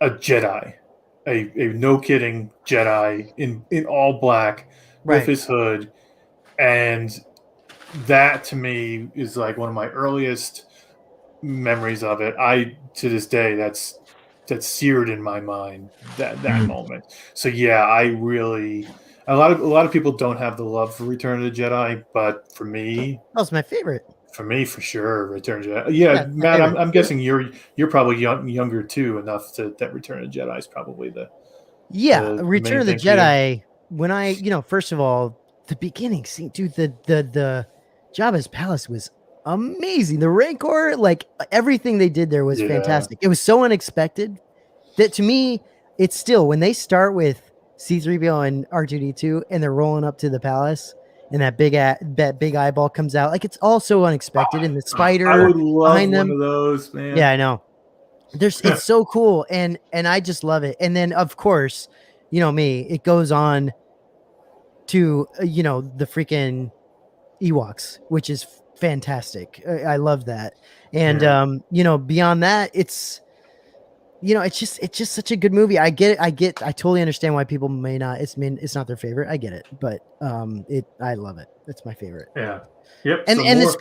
A Jedi, a no kidding Jedi in all black with his hood. And that to me is like one of my earliest memories of it. To this day, that's seared in my mind, that moment. So yeah, a lot of people don't have the love for Return of the Jedi, but for me, that was my favorite. For me, for sure, Return of the Jedi. Yeah, Matt, I'm guessing you're probably younger too, enough that Return of the Jedi is probably the Return of the Jedi. When I, first of all, the beginning scene, dude, the Jabba's palace was amazing. The Rancor, like everything they did there was fantastic. It was so unexpected that to me, it's still when they start with C-3PO and R2-D2 and they're rolling up to the palace and that big eyeball comes out, like it's all so unexpected. And the spider I would love behind them, one of those, man. Yeah, I know. It's so cool, and I just love it. And then of course, me, it goes on to the freaking Ewoks, which is fantastic. I love that. And Yeah. beyond that, it's it's just such a good movie. I get it. I totally understand why people may not. It's not their favorite. I get it, but I love it. It's my favorite. Yeah. Yep. And some and the more,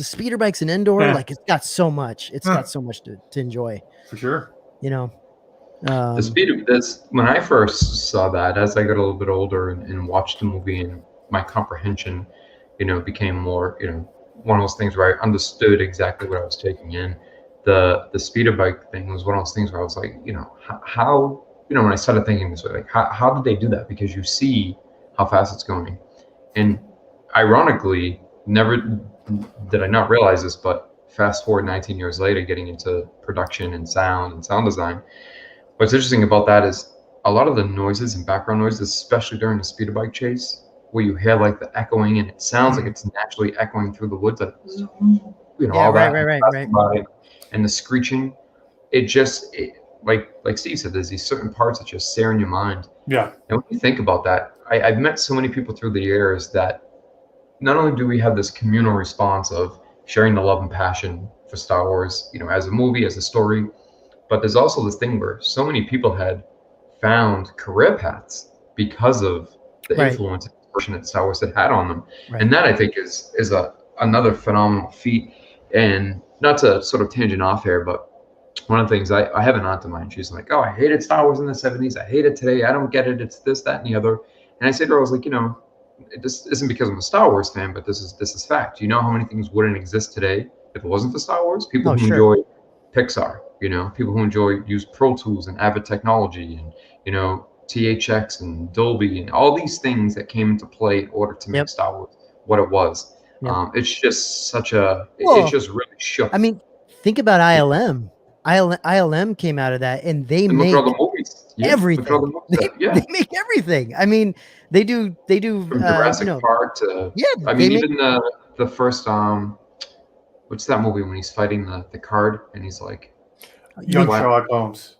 speeder bikes and indoor, Yeah. like it's got so much. It's Huh. got so much to enjoy. for sure. The speed of this, when I first saw that, as I got a little bit older and watched the movie, and my comprehension, became more, one of those things where I understood exactly what I was taking in. The speeder bike thing was one of those things where I was like, how, when I started thinking this way, like, how did they do that? Because you see how fast it's going. And ironically, never did I not realize this, but fast forward 19 years later, getting into production and sound design. What's interesting about that is a lot of the noises and background noises, especially during the speeder bike chase, where you hear like the echoing and it sounds like it's naturally echoing through the woods, like, all that, right. and the screeching. Like Steve said, there's these certain parts that just stare in your mind. Yeah. And when you think about that, I've met so many people through the years that not only do we have this communal response of sharing the love and passion for Star Wars, as a movie, as a story, but there's also this thing where so many people had found career paths because of the Right. influence and impression that Star Wars had on them. Right. And that, I think, is another phenomenal feat. And not to sort of tangent off here, but one of the things, I have an aunt of mine, she's like, oh, I hated Star Wars in the 70s. I hate it today. I don't get it. It's this, that, and the other. And I said to her, I was like, this isn't because I'm a Star Wars fan, but this is fact. Do you know how many things wouldn't exist today if it wasn't for Star Wars? People who enjoy Pixar, people who use Pro Tools and Avid Technology and, THX and Dolby and all these things that came into play in order to make Star Wars what it was. Yep. It's just it's just really shook. I mean, think about ILM. ILM came out of that, and they make all the movies. everything. All the movies they make everything. I mean, they do from Jurassic Park to even the first what's that movie when he's fighting the card and he's like Young Sherlock Holmes.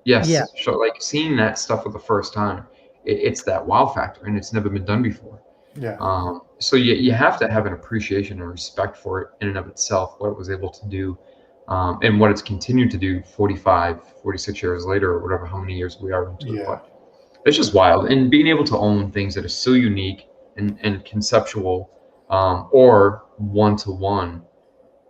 Yes. Yeah. So like seeing that stuff for the first time, it's that wow factor, and it's never been done before. Yeah. So you have to have an appreciation and respect for it in and of itself, what it was able to do, and what it's continued to do 45, 46 years later, or whatever, how many years we are into it. But it's just wild. And being able to own things that are so unique and conceptual, or one-to-one,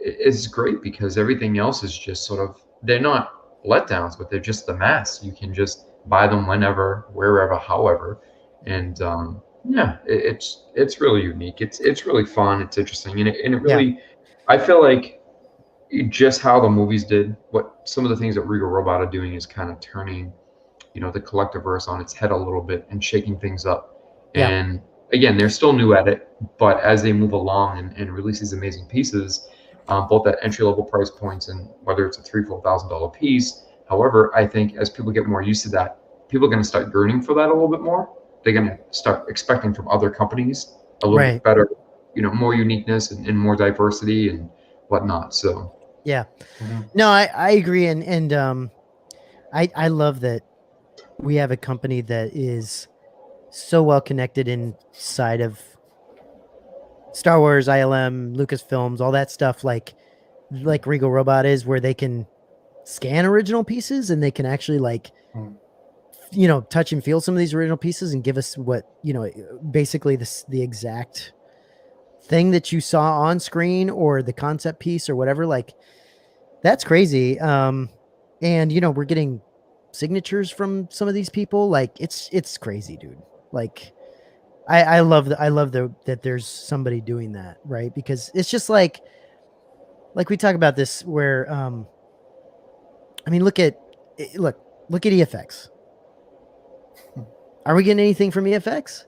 is great, because everything else is just sort of, they're not letdowns, but they're just the mass. You can just buy them whenever, wherever, however. And it's really unique. It's really fun. It's interesting, and it really, I feel like just how the movies did, what some of the things that Regal Robot are doing is kind of turning, the Collectorverse on its head a little bit and shaking things up. Yeah. And again, they're still new at it, but as they move along and release these amazing pieces, both at entry-level price points and whether it's a $3,000-$4,000 piece. However, I think as people get more used to that, people are going to start yearning for that a little bit more. They're going to start expecting from other companies a little bit better, more uniqueness and more diversity and whatnot. So no, I agree, and I love that we have a company that is so well connected inside of Star Wars, ILM, Lucasfilms, all that stuff, like Regal Robot is, where they can scan original pieces and they can actually touch and feel some of these original pieces and give us what, basically the exact thing that you saw on screen or the concept piece or whatever. Like, that's crazy. And we're getting signatures from some of these people. Like, it's crazy, dude. Like, I love that there's somebody doing that, right? Because it's just like we talk about this where, I mean, look at EFX. Are we getting anything from EFX?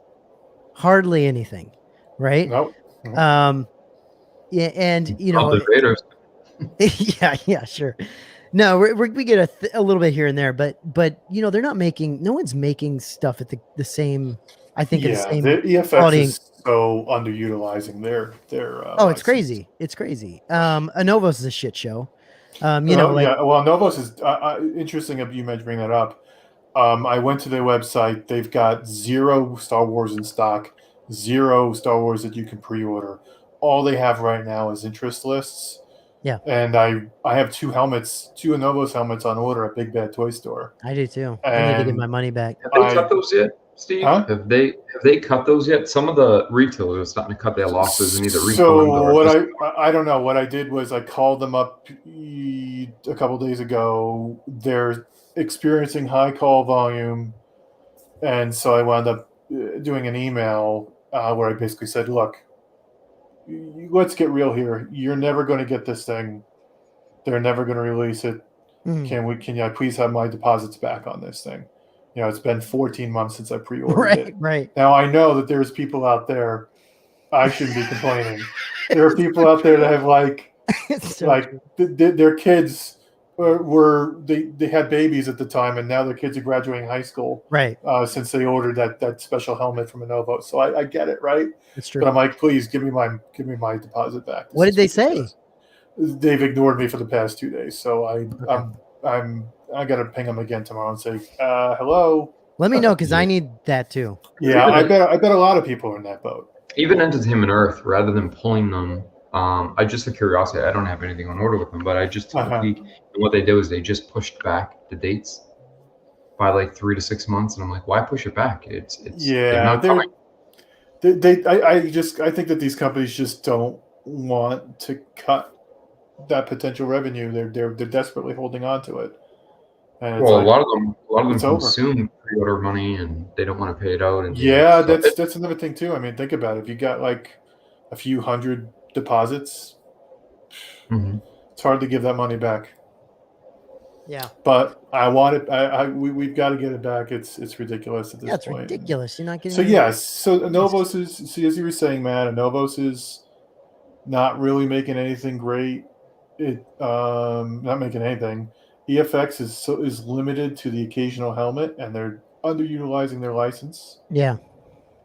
Hardly anything, right? Nope. Yeah, and the Raiders. yeah, sure. No, we get a little bit here and there, but they're not making. No one's making stuff at the same. I think the same. The EFX quality. is so underutilizing their. It's crazy. It's crazy. Anovos is a shit show. Well, Novos is interesting. You mentioned bring that up. I went to their website. They've got 0 Star Wars in stock, 0 Star Wars that you can pre-order. all they have right now is interest lists. Yeah. And I have two Anovos helmets on order at Big Bad Toy Store. I do too. I need to get my money back. Have they cut those yet, Steve? Huh? Have they cut those yet? Some of the retailers are starting to cut their losses and either refund So or what just, I don't know. What I did was I called them up a couple days ago. They're experiencing high call volume, and so I wound up doing an email where I basically said, "Look, let's get real here. You're never going to get this thing. They're never going to release it. Can I please have my deposits back on this thing? You know, it's been 14 months since I pre-ordered it. Right. Now I know that there's people out there. I shouldn't be complaining. There are people out there that have their kids they had babies at the time, and now their kids are graduating high school. Right. Since they ordered that special helmet from Lenovo. So I get it, right? That's true. But I'm like, please give me my deposit back. What did they say? They've ignored me for the past 2 days, so I gotta ping them again tomorrow and say, hello. Let me know, because I need that too. Yeah, I bet a lot of people are in that boat. even Entertainment Earth, rather than pulling them, I just for curiosity, I don't have anything on order with them, but I just took a peek, and what they did was they just pushed back the dates by like 3 to 6 months, and I'm like, why push it back? They're not coming. I think that these companies just don't want to cut that potential revenue. They're desperately holding on to it. And Well, a lot of them it's over. consume pre-order money, and they don't want to pay it out. And yeah, that's another thing too. I mean, think about it. If you got like a few hundred deposits, it's hard to give that money back. Yeah, but I want it. We've got to get it back. It's ridiculous at this point. It's ridiculous. You're not getting. So yes, so Anovos is, as you were saying, Matt, Anovos is not really making anything great. Not making anything. EFX is limited to the occasional helmet, and they're underutilizing their license. Yeah,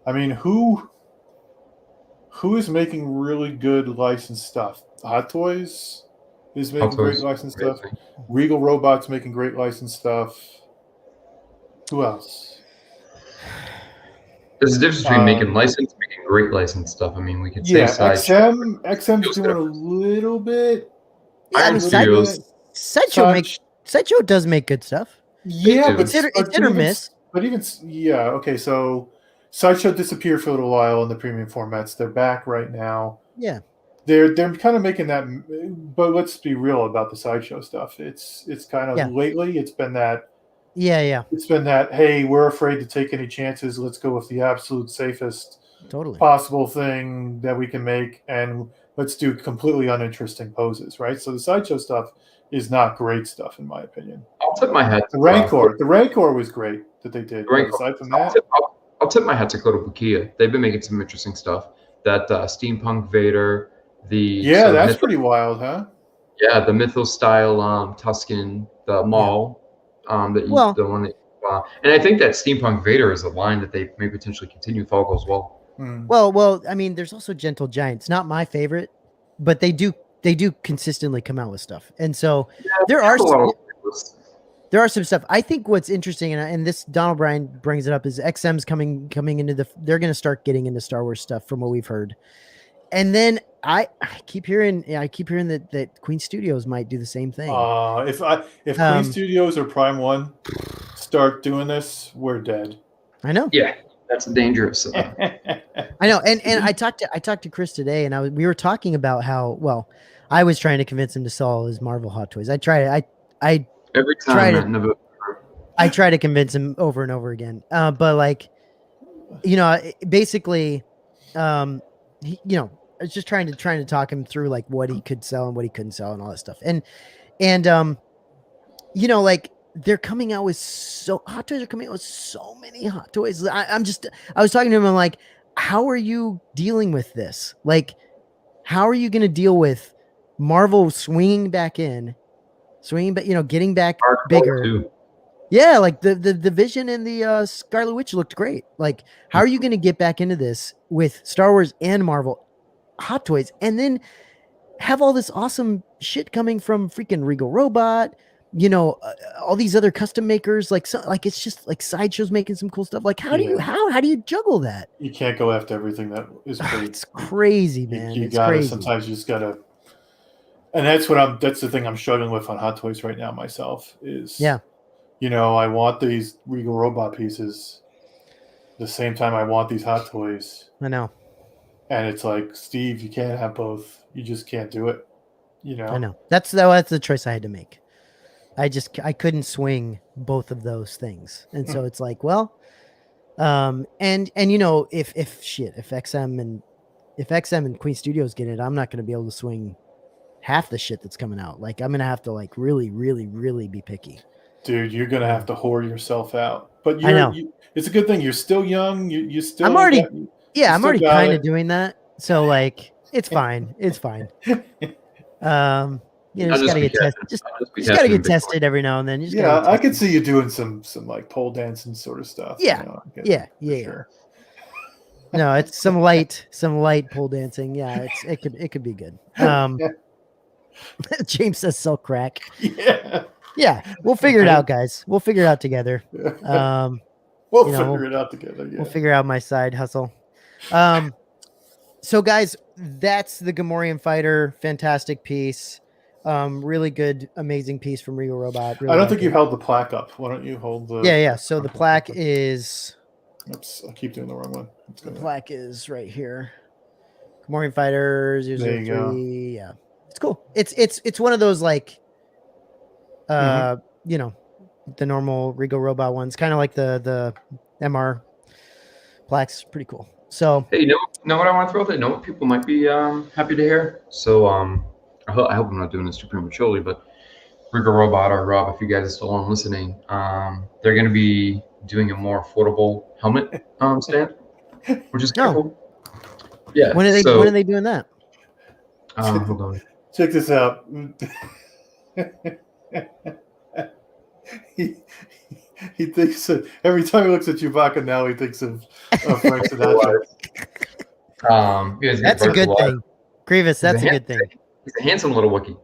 I mean, who is making really good licensed stuff? Hot Toys is making great licensed stuff. Regal Robots making great licensed stuff. Who else? There's a difference between making making great licensed stuff. I mean, we could say XM's doing a little bit. Yeah, I mean, Sideshow does make good stuff. Yeah, but it's hit or miss. But even okay. So Sideshow disappeared for a little while in the premium formats. They're back right now. Yeah, they're kind of making that. But let's be real about the Sideshow stuff. It's kind of lately. It's been that. Yeah. It's been that. Hey, we're afraid to take any chances. Let's go with the absolute safest possible thing that we can make, and let's do completely uninteresting poses. Right. So the Sideshow stuff is not great stuff, in my opinion. I'll tip my hat to The Rancor was great that they did. Aside from that, I'll tip my hat to Kotobukiya. They've been making some interesting stuff. That Steampunk Vader, that's pretty wild, huh? Yeah, the Mythos style Tuscan, the Maul, and I think that Steampunk Vader is a line that they may potentially continue if all goes well. Well, I mean, there's also Gentle Giants. Not my favorite, but they do consistently come out with stuff, and so there are some stuff. I think what's interesting, and this Donald Bryan brings it up, is XM's coming into they're going to start getting into Star Wars stuff from what we've heard, and then I keep hearing that Queen Studios might do the same thing. If Queen Studios or Prime One start doing this, we're dead. I know. Yeah. That's dangerous. I know, and I talked to Chris today, and we were talking about how I was trying to convince him to sell his Marvel Hot Toys. I tried. I try to convince him over and over again. But basically, I was just trying to talk him through like what he could sell and what he couldn't sell and all that stuff. And they're coming out with Hot Toys are coming out with so many Hot Toys. I was talking to him. I'm like, how are you dealing with this? Like, how are you going to deal with Marvel swinging back, getting back bigger? Yeah, like the Vision and the Scarlet Witch looked great. Like, how are you going to get back into this with Star Wars and Marvel Hot Toys, and then have all this awesome shit coming from freaking Regal Robot, all these other custom makers, like it's just like Sideshow's making some cool stuff. Like how do you juggle that? You can't go after everything that is pretty. It's crazy, man. You it's gotta crazy. sometimes you just gotta, and that's the thing I'm struggling with on Hot Toys right now myself is I want these Regal robot pieces at the same time I want these Hot Toys. I know. And it's like, Steve, you can't have both. You just can't do it. I know. That's the choice I had to make. I couldn't swing both of those things. And so it's like, well, and if XM and Queen Studios get it, I'm not going to be able to swing half the shit that's coming out. Like I'm going to have to like really, really, really be picky. Dude, you're going to have to whore yourself out. But I know. It's a good thing. You're still young. You still. I'm already kind of doing that. So like, it's fine. It's fine. Just gotta get tested. Just gotta get tested every now and then. I could see you doing some like pole dancing sort of stuff. Yeah, sure. No, it's some light pole dancing. Yeah, it could be good. James says sell crack. Yeah. We'll figure it out, guys. We'll figure it out together. We'll figure it out together. Yeah. We'll figure out my side hustle. So guys, that's the Gamorrean Fighter. Fantastic piece. Really good, amazing piece from Regal Robot. Really I don't think you held the plaque up. Why don't you hold the... Yeah. So the plaque is... Oops, I keep doing the wrong one. The plaque is right here. Gamorrean Fighter 003. Yeah. It's cool. It's one of those like, the normal Regal Robot ones, kind of like the MR plaques. Pretty cool. So hey, you know what I want to throw out there? You know what people might be happy to hear? So I hope I'm not doing this too prematurely, but Regal Robot or Rob, if you guys are still on listening, they're going to be doing a more affordable helmet stand, which is cool. Yeah. When are they doing that? Hold on. Check this out. He thinks that every time he looks at Chewbacca now, he thinks of Frank Sinatra. That's a good thing. Grievous, that's a good thing. He's a handsome little Wookiee.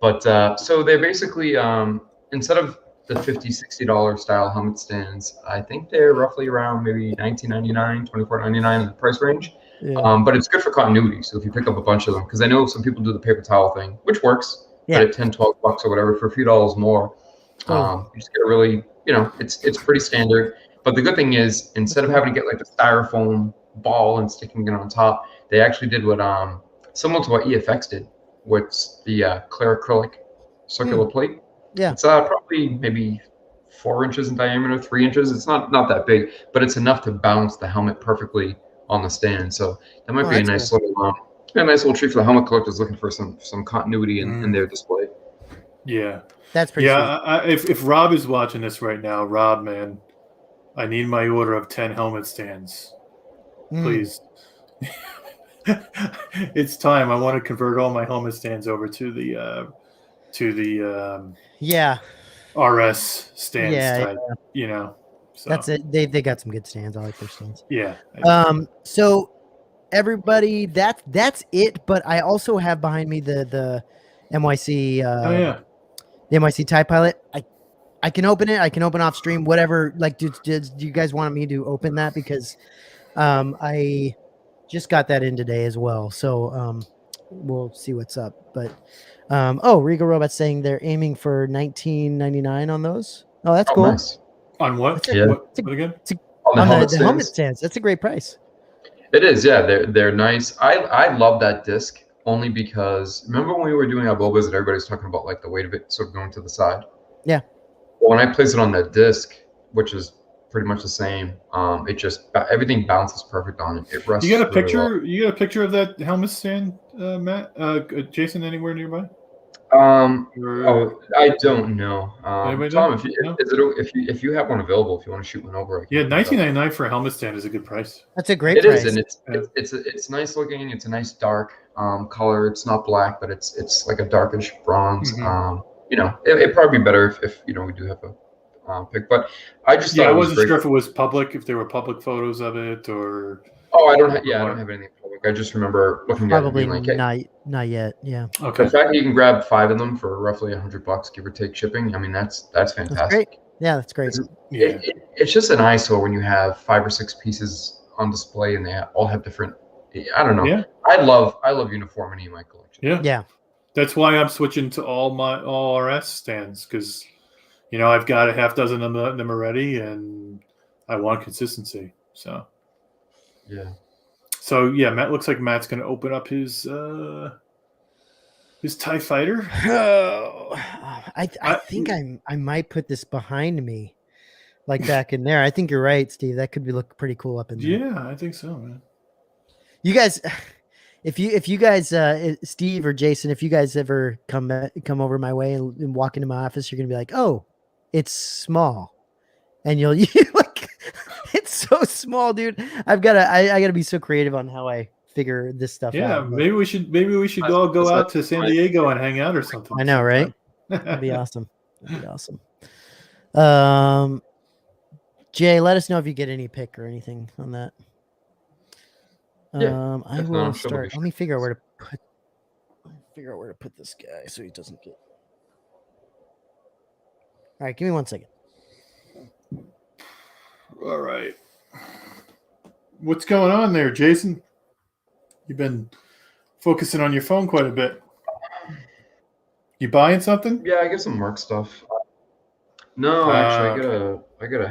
But so they're basically, instead of the $50, $60 style helmet stands, I think they're roughly around maybe $19.99, $24.99 in the price range. Yeah. But it's good for continuity. So if you pick up a bunch of them, because I know some people do the paper towel thing, which works, but at $10, $12 or whatever, for a few dollars more, you just get a really, it's pretty standard. But the good thing is, instead of having to get like the styrofoam ball and sticking it on top, they actually did what similar to what EFX did, with the clear acrylic circular plate. Yeah, it's probably maybe 4 inches in diameter, 3 inches. It's not that big, but it's enough to balance the helmet perfectly on the stand. So that might be a nice little treat for the helmet collectors looking for some continuity in their display. Yeah, that's pretty. Yeah, if Rob is watching this right now, Rob, man, I need my order of 10 helmet stands, please. It's time. I want to convert all my helmet stands over to the RS stands type. So. That's it. They got some good stands. I like their stands. Yeah. So everybody, that's it. But I also have behind me the NYC. The NYC TIE Pilot. I can open it. I can open off stream. Whatever. Like, do you guys want me to open that? Because I just got that in today as well. So we'll see what's up. But Regal Robot's saying they're aiming for $19.99 on those. Oh, that's cool. Nice. On what? What again? On the helmet stands. That's a great price. It is, yeah. They're nice. I love that disc only because remember when we were doing our Bobas and everybody's talking about like the weight of it sort of going to the side? Yeah. Well, when I place it on that disc, which is pretty much the same, it just everything bounces perfect on it. It rests. You got a picture? Really well. You got a picture of that helmet stand, Matt? Jason, anywhere nearby? I don't know. Tom, if you have one available, if you want to shoot one over, $19.99 for a helmet stand is a good price. That's a great price. It is, and it's nice looking. It's a nice dark color. It's not black, but it's like a darkish bronze. It'd probably be better if we do have a pic. But I just thought I wasn't sure if it was public, if there were public photos of it or. Oh, I don't have anything public. Like, I just remember looking at it and Probably being like, hey, not yet. Yeah, Okay. the fact that you can grab 5 of them for roughly $100, give or take shipping. I mean, that's that's fantastic. great. Yeah, that's great. It's just an eyesore when you have 5 or 6 pieces on display and they all have different. I don't know. Yeah. I love uniformity in my collection. Yeah. Yeah, That's why I'm switching to all RS stands, because I've got a half dozen of them already, and I want consistency. So yeah, Matt looks like Matt's going to open up his TIE Fighter. Oh, I think I might put this behind me, like back in there. I think you're right, Steve. That could look pretty cool up in there. Yeah, I think so, man. You guys, if you guys, Steve or Jason, if you guys ever come over my way and walk into my office, you're gonna be like, "Oh, it's small," and you'll like, it's so small, dude. I gotta be so creative on how I figure this stuff out. Yeah, maybe we should all go out to San Diego and hang out or something. I know, right? That'd be awesome. That'd be awesome. Jay, let us know if you get any pick or anything on that. Yeah, I will start. Let me figure out where to put this guy so he doesn't get. All right, give me 1 second. All right. What's going on there, Jason? You've been focusing on your phone quite a bit. You buying something? Yeah, I get some work stuff. No, actually, I got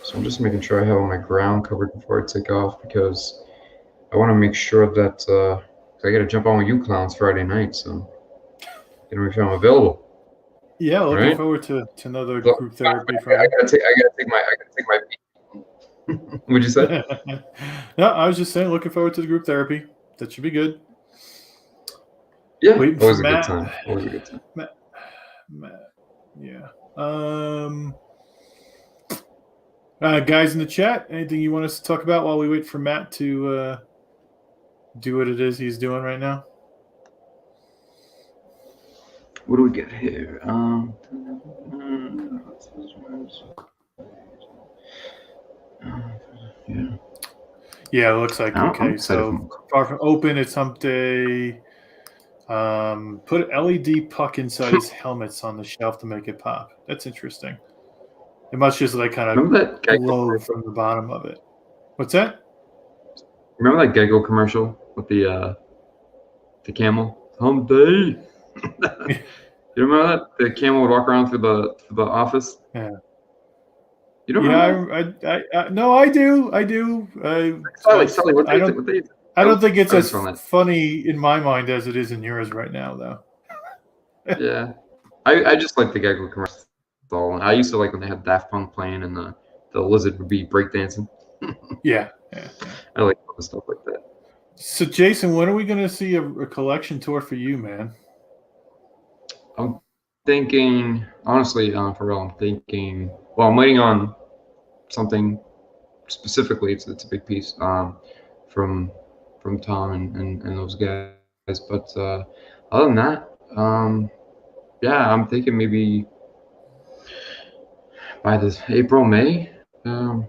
so I'm just making sure I have all my ground covered before I take off, because I want to make sure that I got to jump on with you clowns Friday night, so make sure I'm available. Yeah, looking forward to another group therapy Friday. I gotta take my. What'd you say? No, I was just saying, looking forward to the group therapy. That should be good. Yeah, Waiting always for a Matt. good time. Always a good time. Matt. Yeah. Guys in the chat, anything you want us to talk about while we wait for Matt to do what it is he's doing right now? What do we get here? Yeah, it looks like okay. So far from open, it's hump day. Put LED puck inside his helmets on the shelf to make it pop. That's interesting. It must just like kind of glow from the bottom of it. What's that? Remember that Gecko commercial with the camel? Hump day. You remember that? The camel would walk around through the office. Yeah. You don't remember? No, I do. Sully, what they I don't think it's as funny in my mind as it is in yours right now, though. Yeah, I just like the Gecko commercial. I used to like when they had Daft Punk playing and the lizard would be breakdancing. Yeah. I like stuff like that. So, Jason, when are we going to see a collection tour for you, man? I'm thinking, honestly, for real, I'm thinking. Well, I'm waiting on something specifically. It's a big piece from Tom and those guys. But other than that, yeah, I'm thinking maybe by this April, May,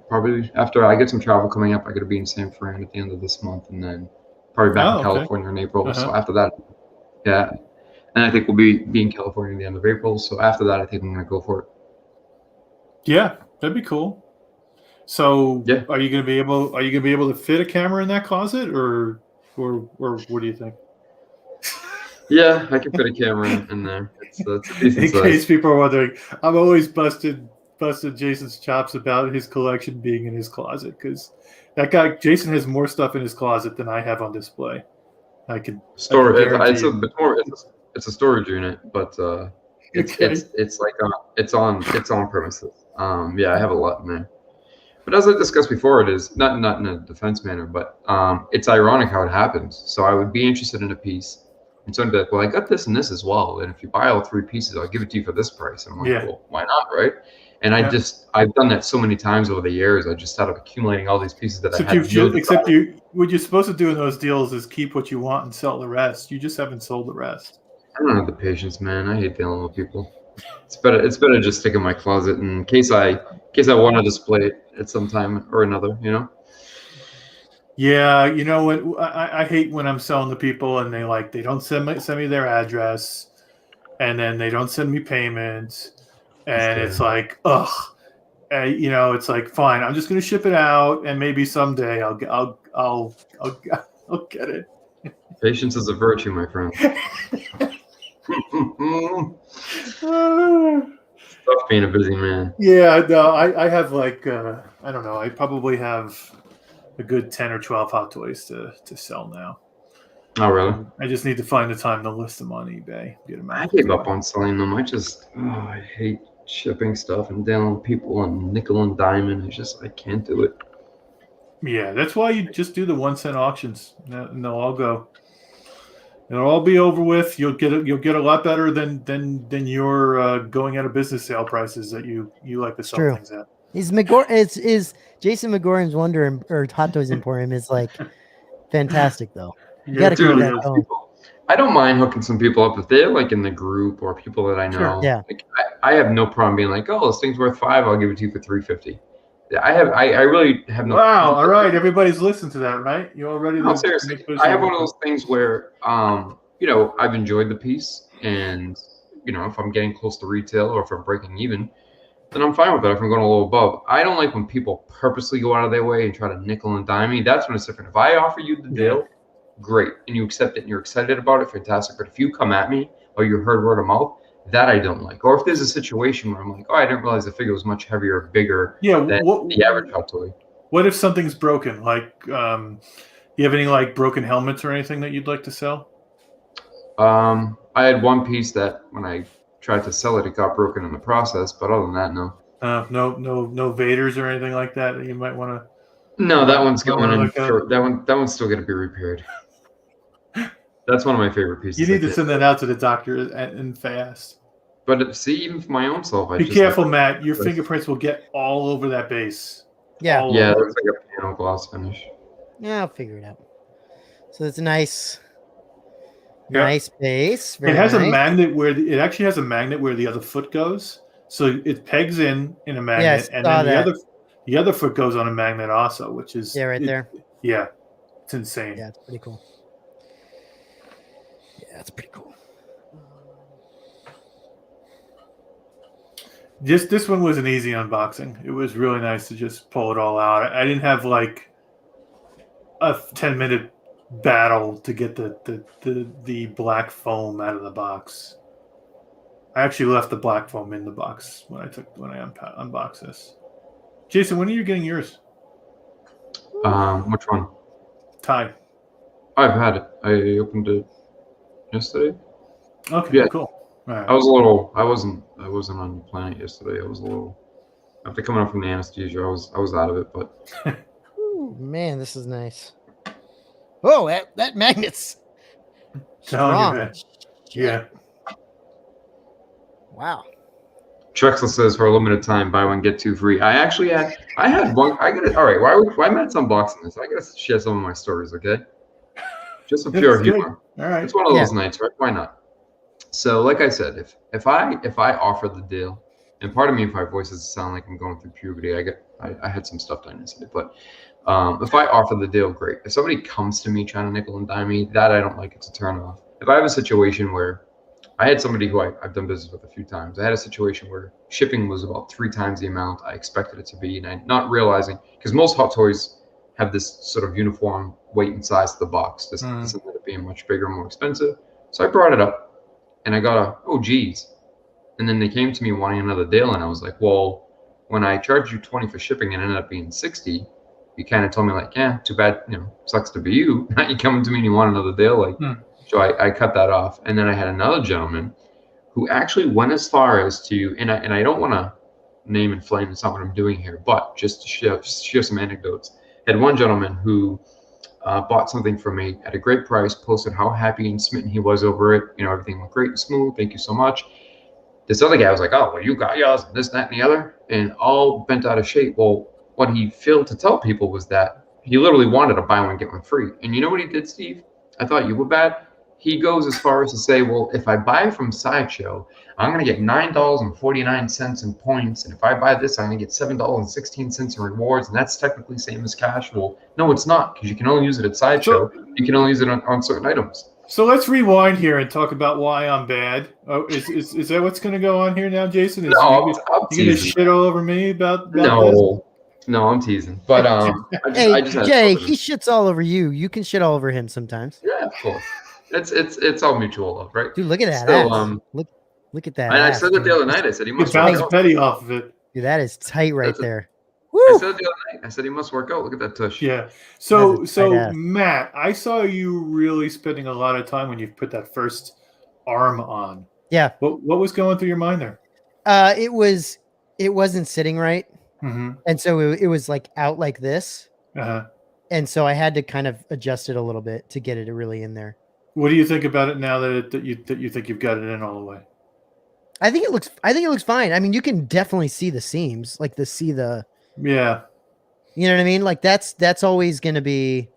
probably after I get some travel coming up. I got to be in San Fran at the end of this month, and then probably back in California in April. Uh-huh. So after that, yeah, and I think we'll be in California at the end of April. So after that, I think I'm gonna go for it. Yeah, that'd be cool. So, yeah, are you gonna be able to fit a camera in that closet, or what do you think? Yeah, I can fit a camera in there. It's a decent in case people are wondering, I'm always busted Jason's chops about his collection being in his closet, because that guy Jason has more stuff in his closet than I have on display. I can store it. It's a storage unit, but it's like it's on premises. Yeah, I have a lot in there. But as I discussed before, it is not in a defense manner, but it's ironic how it happens. So I would be interested in a piece, and someone would be like, "Well, I got this and this as well, and if you buy all 3 pieces, I'll give it to you for this price." And I'm like, "Well, why not, right?" And I've done that so many times over the years. I just started accumulating all these pieces that what you're supposed to do in those deals is keep what you want and sell the rest. You just haven't sold the rest. I don't have the patience, man. I hate dealing with people. It's better just stick in my closet in case I want to display it at some time or another, Yeah, you know what? I hate when I'm selling to people and they don't send me their address, and then they don't send me payments, and it's like, ugh. It's like, fine, I'm just gonna ship it out, and maybe someday I'll get it. Patience is a virtue, my friend. Tough being a busy man. Yeah, no, I have like I don't know, I probably have a good 10 or 12 hot toys to sell now. Oh, really? I just need to find the time to list them on eBay. Get them out. I gave up on selling them. I hate shipping stuff and dealing with people and nickel and diamond. I can't do it. Yeah, that's why you just do the 1 cent auctions, and they'll all go. It'll all be over with. You'll get a lot better than your going out of business sale prices that you like to sell things at. Is Jason McGorrin's Wonder or Hot Toys Emporium is like fantastic though. You gotta keep that going. I don't mind hooking some people up if they're like in the group or people that I know. Sure, yeah. Like, I have no problem being like, oh, this thing's worth $5. I'll give it to you for $3.50. I really have no. Wow! All right, everybody's listened to that, right? You all ready? No, seriously. I have one of those things where, I've enjoyed the piece, and if I'm getting close to retail or if I'm breaking even, then I'm fine with that. If I'm going a little above, I don't like when people purposely go out of their way and try to nickel and dime me. That's when it's different. If I offer you the deal, great, and you accept it and you're excited about it, fantastic. But if you come at me or you heard word of mouth, that I don't like. Or if there's a situation where I'm like, oh, I didn't realize the figure was much heavier or bigger than the average hot toy. What if something's broken? Like, you have any like broken helmets or anything that you'd like to sell? I had one piece that when I tried to sell it, it got broken in the process. But other than that, no. No Vaders or anything like that you might want to. No, that one's going in. That one's still going to be repaired. That's one of my favorite pieces. You need to send that out to the doctor and fast. But see, even for my own self, be careful, Matt. Your fingerprints will get all over that base. Yeah, it looks like a piano gloss finish. Yeah, I'll figure it out. So it's a nice base. It has a magnet where it actually has a magnet where the other foot goes. So it pegs in a magnet, and then the other foot goes on a magnet also, which is there. Yeah, it's insane. Yeah, it's pretty cool. Yeah, it's pretty cool. This one was an easy unboxing. It was really nice to just pull it all out. I didn't have like a 10-minute battle to get the black foam out of the box. I actually left the black foam in the box when I unboxed this. Jason, when are you getting yours? Which one? Ty. I've had it. I opened it yesterday. Okay, yeah. Cool. All right. I wasn't on the planet yesterday. After coming up from the anesthesia, I was out of it, but Ooh, man, this is nice. Oh, that magnet's strong. Yeah. Wow. Trexler says for a limited time, buy one get two free. I had one. All right. Why am I unboxing this? I gotta share some of my stories, okay? Just for pure humor. All right. It's one of those nights, right? Why not? So, like I said, if I offer the deal, and part of me, if my voice doesn't sound like I'm going through puberty, I had some stuff done yesterday, but if I offer the deal, great. If somebody comes to me trying to nickel and dime me, that I don't like. It's a turn off. If I have a situation where I had somebody who I've done business with a few times, I had a situation where shipping was about 3 times the amount I expected it to be, and I'm not realizing, because most hot toys have this sort of uniform weight and size of the box. This ended up being much bigger, more expensive. So I brought it up, and I got oh geez. And then they came to me wanting another deal, and I was like, well, when I charged you 20 for shipping and it ended up being 60, you kind of told me like, yeah, too bad, sucks to be you. Now you coming to me and you want another deal, So I cut that off. And then I had another gentleman who actually went as far as to, and I don't want to name and flame, it's not what I'm doing here, but just to share some anecdotes. I had one gentleman who bought something from me at a great price, posted how happy and smitten he was over it. Everything went great and smooth. Thank you so much. This other guy was like, oh, well, you got yours, this, that, and the other, and all bent out of shape. Well, what he failed to tell people was that he literally wanted to buy one, get one free. And you know what he did, Steve? I thought you were bad. he goes as far as to say, well, if I buy from Sideshow, I'm going to get $9.49 in points. And if I buy this, I'm going to get $7.16 in rewards. And that's technically same as cash. Well, no, it's not, because you can only use it at Sideshow. You can only use it on certain items. So let's rewind here and talk about why I'm bad. Oh, is that what's going to go on here now, Jason? Is No, you going to shit all over me about this? No, I'm teasing. But hey, Jay, he shits all over you. You can shit all over him sometimes. Yeah, of course. It's all mutual love, right? Dude, look at that. So, look at that. And I said that the other night. I said he must bounce petty off of it. Dude, that is tight right there. Woo! I said it the other night. I said he must work out. Look at that tush. Yeah. So Matt, I saw you really spending a lot of time when you put that first arm on. Yeah. What was going through your mind there? It wasn't sitting right. Mm-hmm. And so it was like out like this. Uh-huh. And so I had to kind of adjust it a little bit to get it really in there. What do you think about it now that you think you've got it in all the way? I think it looks fine. I mean, you can definitely see the seams, like Yeah. You know what I mean? Like that's always going to be.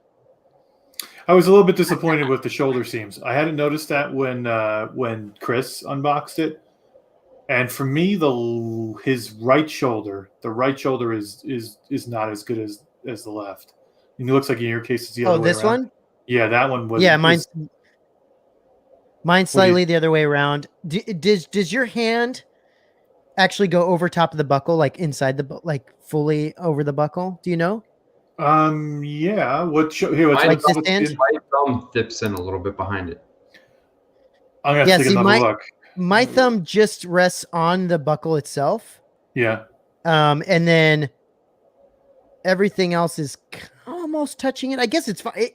I was a little bit disappointed with the shoulder seams. I hadn't noticed that when Chris unboxed it. And for me, his right shoulder is not as good as the left. And it looks like in your case it's the other way around. Oh, this one? Yeah, that one was. Yeah, mine's slightly the other way around. Does your hand actually go over top of the buckle, like inside like fully over the buckle? Do you know? Yeah. Like this hand? My thumb dips in a little bit behind it. I'm gonna take another look. My thumb just rests on the buckle itself. Yeah. And then everything else is almost touching it. I guess it's fine.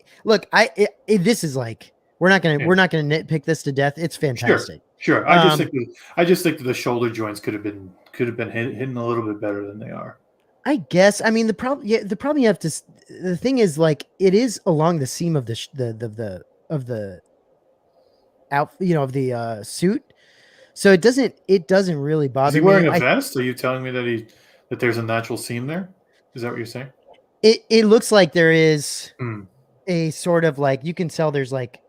This is like we're not gonna nitpick this to death. It's fantastic. Sure. I just think that the shoulder joints could have been hidden a little bit better than they are. I guess. I mean, the problem you have to. The thing is, like, it is along the seam of the suit, so it doesn't really bother me. Is he wearing a vest? Are you telling me that there's a natural seam there? Is that what you're saying? It looks like there is a sort of like, you can tell there's like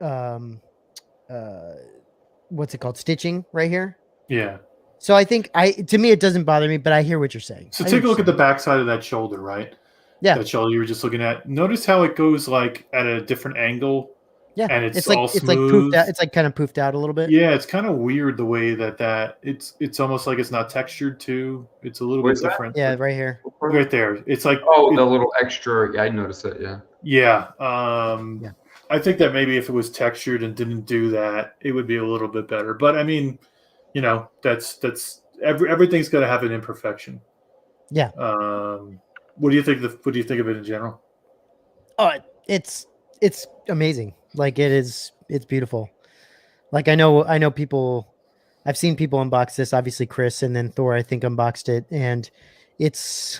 what's it called, stitching right here. Yeah. So I think to me it doesn't bother me, but I hear what you're saying. So take a look at the back side of that shoulder, right? Yeah. That shoulder you were just looking at. Notice how it goes like at a different angle. Yeah. And it's like all it's smooth. like poofed out. It's like kind of poofed out a little bit. Yeah, it's kind of weird the way that it's almost like it's not textured too. It's a little bit different. Yeah, right here. Right there. It's like the little extra. Yeah, I noticed it. Yeah. Yeah. Yeah. I think that maybe if it was textured and didn't do that, it would be a little bit better. But I mean, that's everything's got to have an imperfection. Yeah. What do you think? What do you think of it in general? Oh, it's amazing. Like it's beautiful. Like I know people. I've seen people unbox this. Obviously, Chris and then Thor, I think, unboxed it, and it's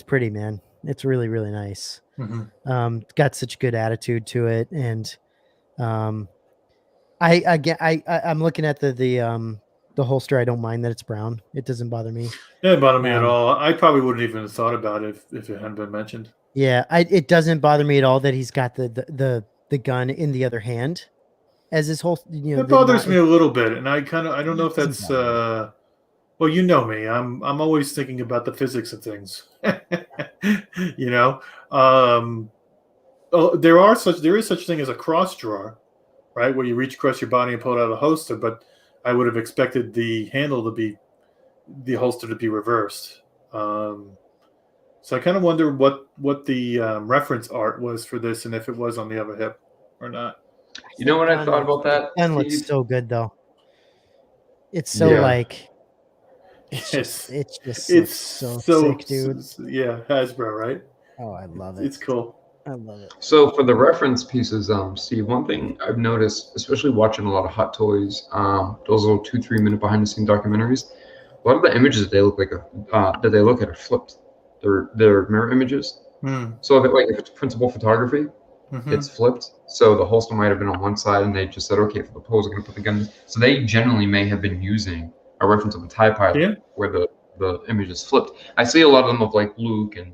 pretty, man. It's really, really nice. Mm-hmm. Got such good attitude to it, and I'm looking at the holster. I don't mind that it's brown. It doesn't bother me. It didn't bother me at all. I probably wouldn't even have thought about it if it hadn't been mentioned. Yeah, it doesn't bother me at all that he's got the gun in the other hand as his whole. It bothers me a little bit, and I don't know if that's. Well, you know me. I'm always thinking about the physics of things. There is such thing as a cross drawer, right? Where you reach across your body and pull it out of the holster, but I would have expected the handle to be the holster to be reversed. So I kind of wonder what the reference art was for this, and if it was on the other hip or not. You know what I thought about that? Gun looks so good, though. It's so like. It's so sick, dude. Yeah, Hasbro, right? Oh, I love it. It's cool. I love it. So for the reference pieces, Steve, one thing I've noticed, especially watching a lot of Hot Toys, those little 2-3 minute behind the scene documentaries, a lot of the images that they look at are flipped. They're mirror images. So if it's principal photography, it's flipped. So the holster might have been on one side, and they just said, okay, for the pose, we're going to put the gun. So they generally may have been using a reference of a TIE pilot where the image is flipped. I see a lot of them of like Luke, and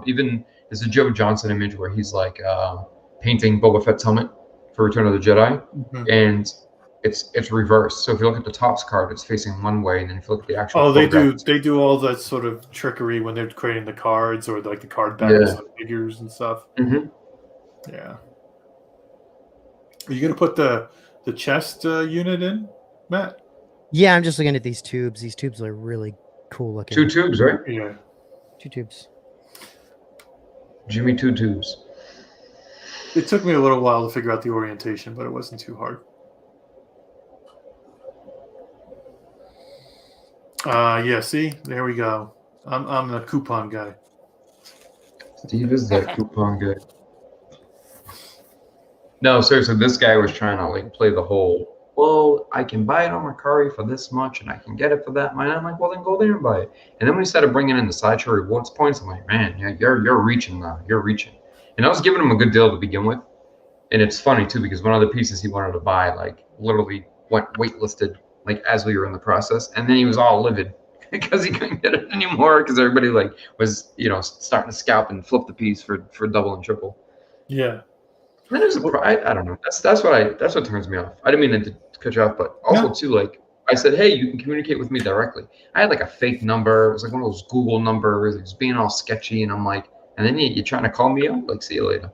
even there's a Joe Johnson image where he's like painting Boba Fett's helmet for Return of the Jedi, Mhm. and it's reversed. So if you look at the Topps card, it's facing one way, and then if you look at the actual Oh, photograph, they do all that sort of trickery when they're creating the cards or like the card Yeah. backs of figures and stuff. Mhm. Yeah. Are you gonna put the chest unit in, Matt? Yeah, I'm just looking at these tubes. These tubes are really cool looking. 2 tubes, right? Yeah. 2 tubes. Jimmy 2 tubes. It took me a little while to figure out the orientation, but it wasn't too hard. Yeah, see? There we go. I'm the coupon guy. Steve is that coupon guy. No, seriously, this guy was trying to like play the whole, well, I can buy it on Mercari for this much and I can get it for that much. I'm like, well, then go there and buy it. And then when he started bringing in the sideshow rewards points, I'm like, man, yeah, you're reaching now. You're reaching. And I was giving him a good deal to begin with. And it's funny too, because one of the pieces he wanted to buy, like literally went waitlisted like as we were in the process. And then he was all livid because he couldn't get it anymore because everybody like was, starting to scalp and flip the piece for double and triple. Yeah. Then there's I don't know. That's what turns me off. I didn't mean to cut you off, but also too, like I said, hey, you can communicate with me directly. I had like a fake number. It was like one of those Google numbers. It was being all sketchy, and I'm like, and then you're trying to call me up? Like, see you later.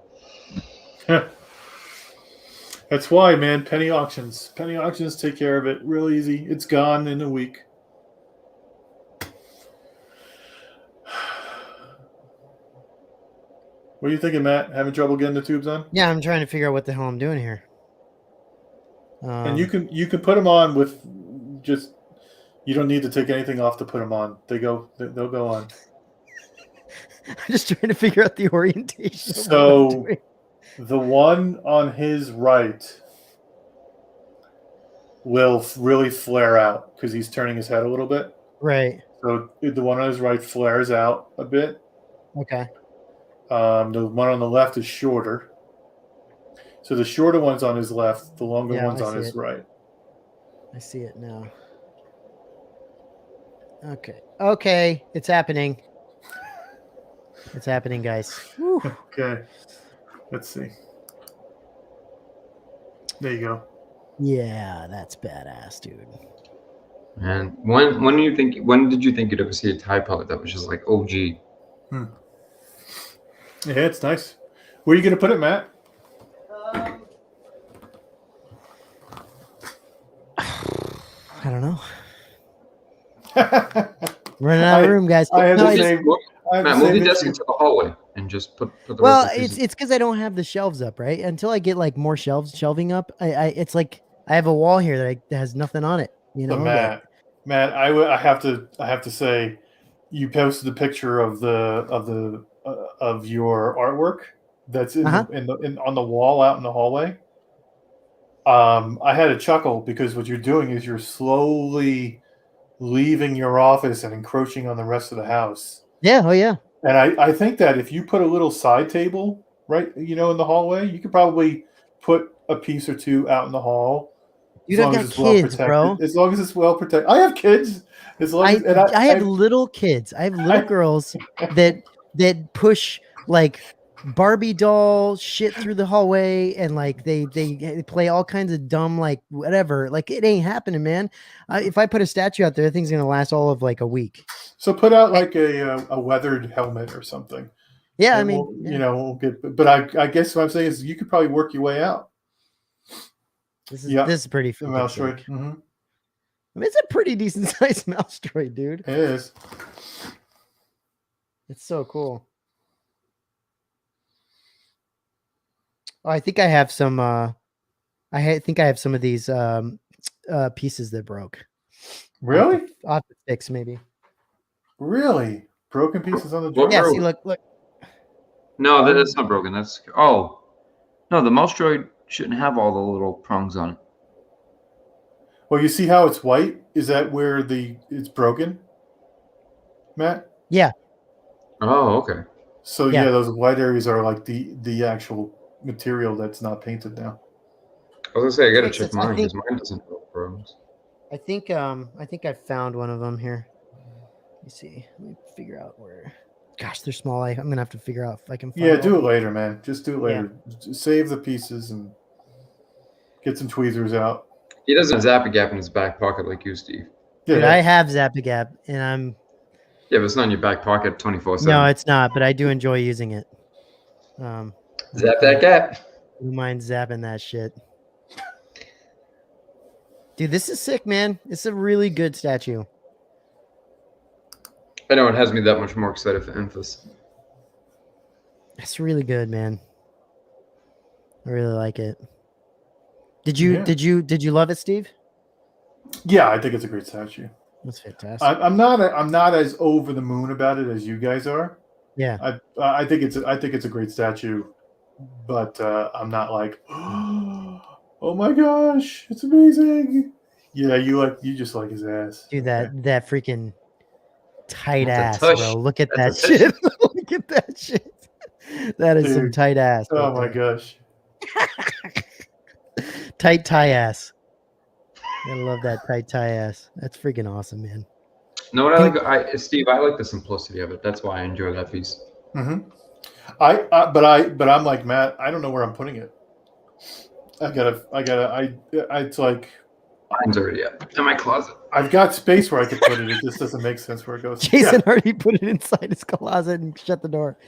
That's why, man. Penny auctions. Penny auctions take care of it real easy. It's gone in a week. What are you thinking, Matt? Having trouble getting the tubes on? Yeah, I'm trying to figure out what the hell I'm doing here. And you can put them on with just. You don't need to take anything off to put them on. They'll go on. I'm just trying to figure out the orientation. So the one on his right will really flare out because he's turning his head a little bit. Right. So the one on his right flares out a bit. Okay. The one on the left is shorter. So the shorter one's on his left, the longer one's on his right. I see it now. Okay. It's happening. It's happening, guys. Whew. Okay. Let's see. There you go. Yeah, that's badass, dude. And when did you think you'd ever see a TIE pilot that was just like OG? Yeah, it's nice. Where are you going to put it, Matt? I don't know. Running out of room, guys. I have No, the same. Matt, move the desk into the hallway and just put the. Well, it's because I don't have the shelves up, right? Until I get like more shelving up, it's like I have a wall here that has nothing on it. You know, So Matt, I have to say, you posted a picture of your artwork that's on the wall out in the hallway. I had a chuckle because what you're doing is you're slowly leaving your office and encroaching on the rest of the house. Yeah. Oh, yeah. And I think that if you put a little side table, right, in the hallway, you could probably put a piece or two out in the hall. Dude, I've got kids, bro. As long as it's well protected. I have kids. I have little kids. I have little girls that push like Barbie doll shit through the hallway, and like they play all kinds of dumb like whatever. Like it ain't happening, man. If I put a statue out there, the thing's gonna last all of like a week. So put out like a weathered helmet or something. Yeah, and we'll get. But I guess what I'm saying is you could probably work your way out. This is pretty. The mouse droid. I mean, it's a pretty decent sized mouse droid, dude. It is. It's so cool. Oh, I think I have some. I think I have some of these pieces that broke. Really? I'll have to fix maybe. Really? Broken pieces on the droid? Yeah. See, look. No, that's not broken. No, the mouse droid shouldn't have all the little prongs on it. Well, you see how it's white? Is that where it's broken, Matt? Yeah. Oh, okay. So yeah, those white areas are like the actual material that's not painted now. I was gonna say I gotta check mine because mine doesn't have prongs. I think I found one of them here. Let me see. Let me figure out where. Gosh, they're small. I'm gonna have to figure out if I can find do it later, man. Just do it later. Yeah. Save the pieces and Get some tweezers out. He doesn't have Zap-A-Gap in his back pocket like you, Steve. Yeah, Dude, I have Zap-A-Gap, and I'm Yeah, but it's not in your back pocket 24/7. no, it's not, but I do enjoy using it. Zap that gap. Who mind zapping that shit? Dude, this is sick, man. It's a really good statue. I know it has me that much more excited for Enfys. It's really good, man. I really like it. Did you love it, Steve? Yeah, I think it's a great statue. That's fantastic. I'm not as over the moon about it as you guys are. Yeah. I think it's a great statue, but I'm not like, oh my gosh, it's amazing. Yeah, you just like his ass. Dude, that freaking tight That's a ass, tush. bro. Look at That's that a tush. shit. Look at that shit. That is some Dude. tight ass. Oh right my there. gosh. Tight tie ass. I love that tight tie ass. That's freaking awesome, man. No, what I like, Steve, I like the simplicity of it. That's why I enjoy that piece. Mm-hmm. But I'm like Matt. I don't know where I'm putting it. It's like Mine's already in my closet. I've got space where I could put it. It just doesn't make sense where it goes. Jason already put it inside his closet and shut the door.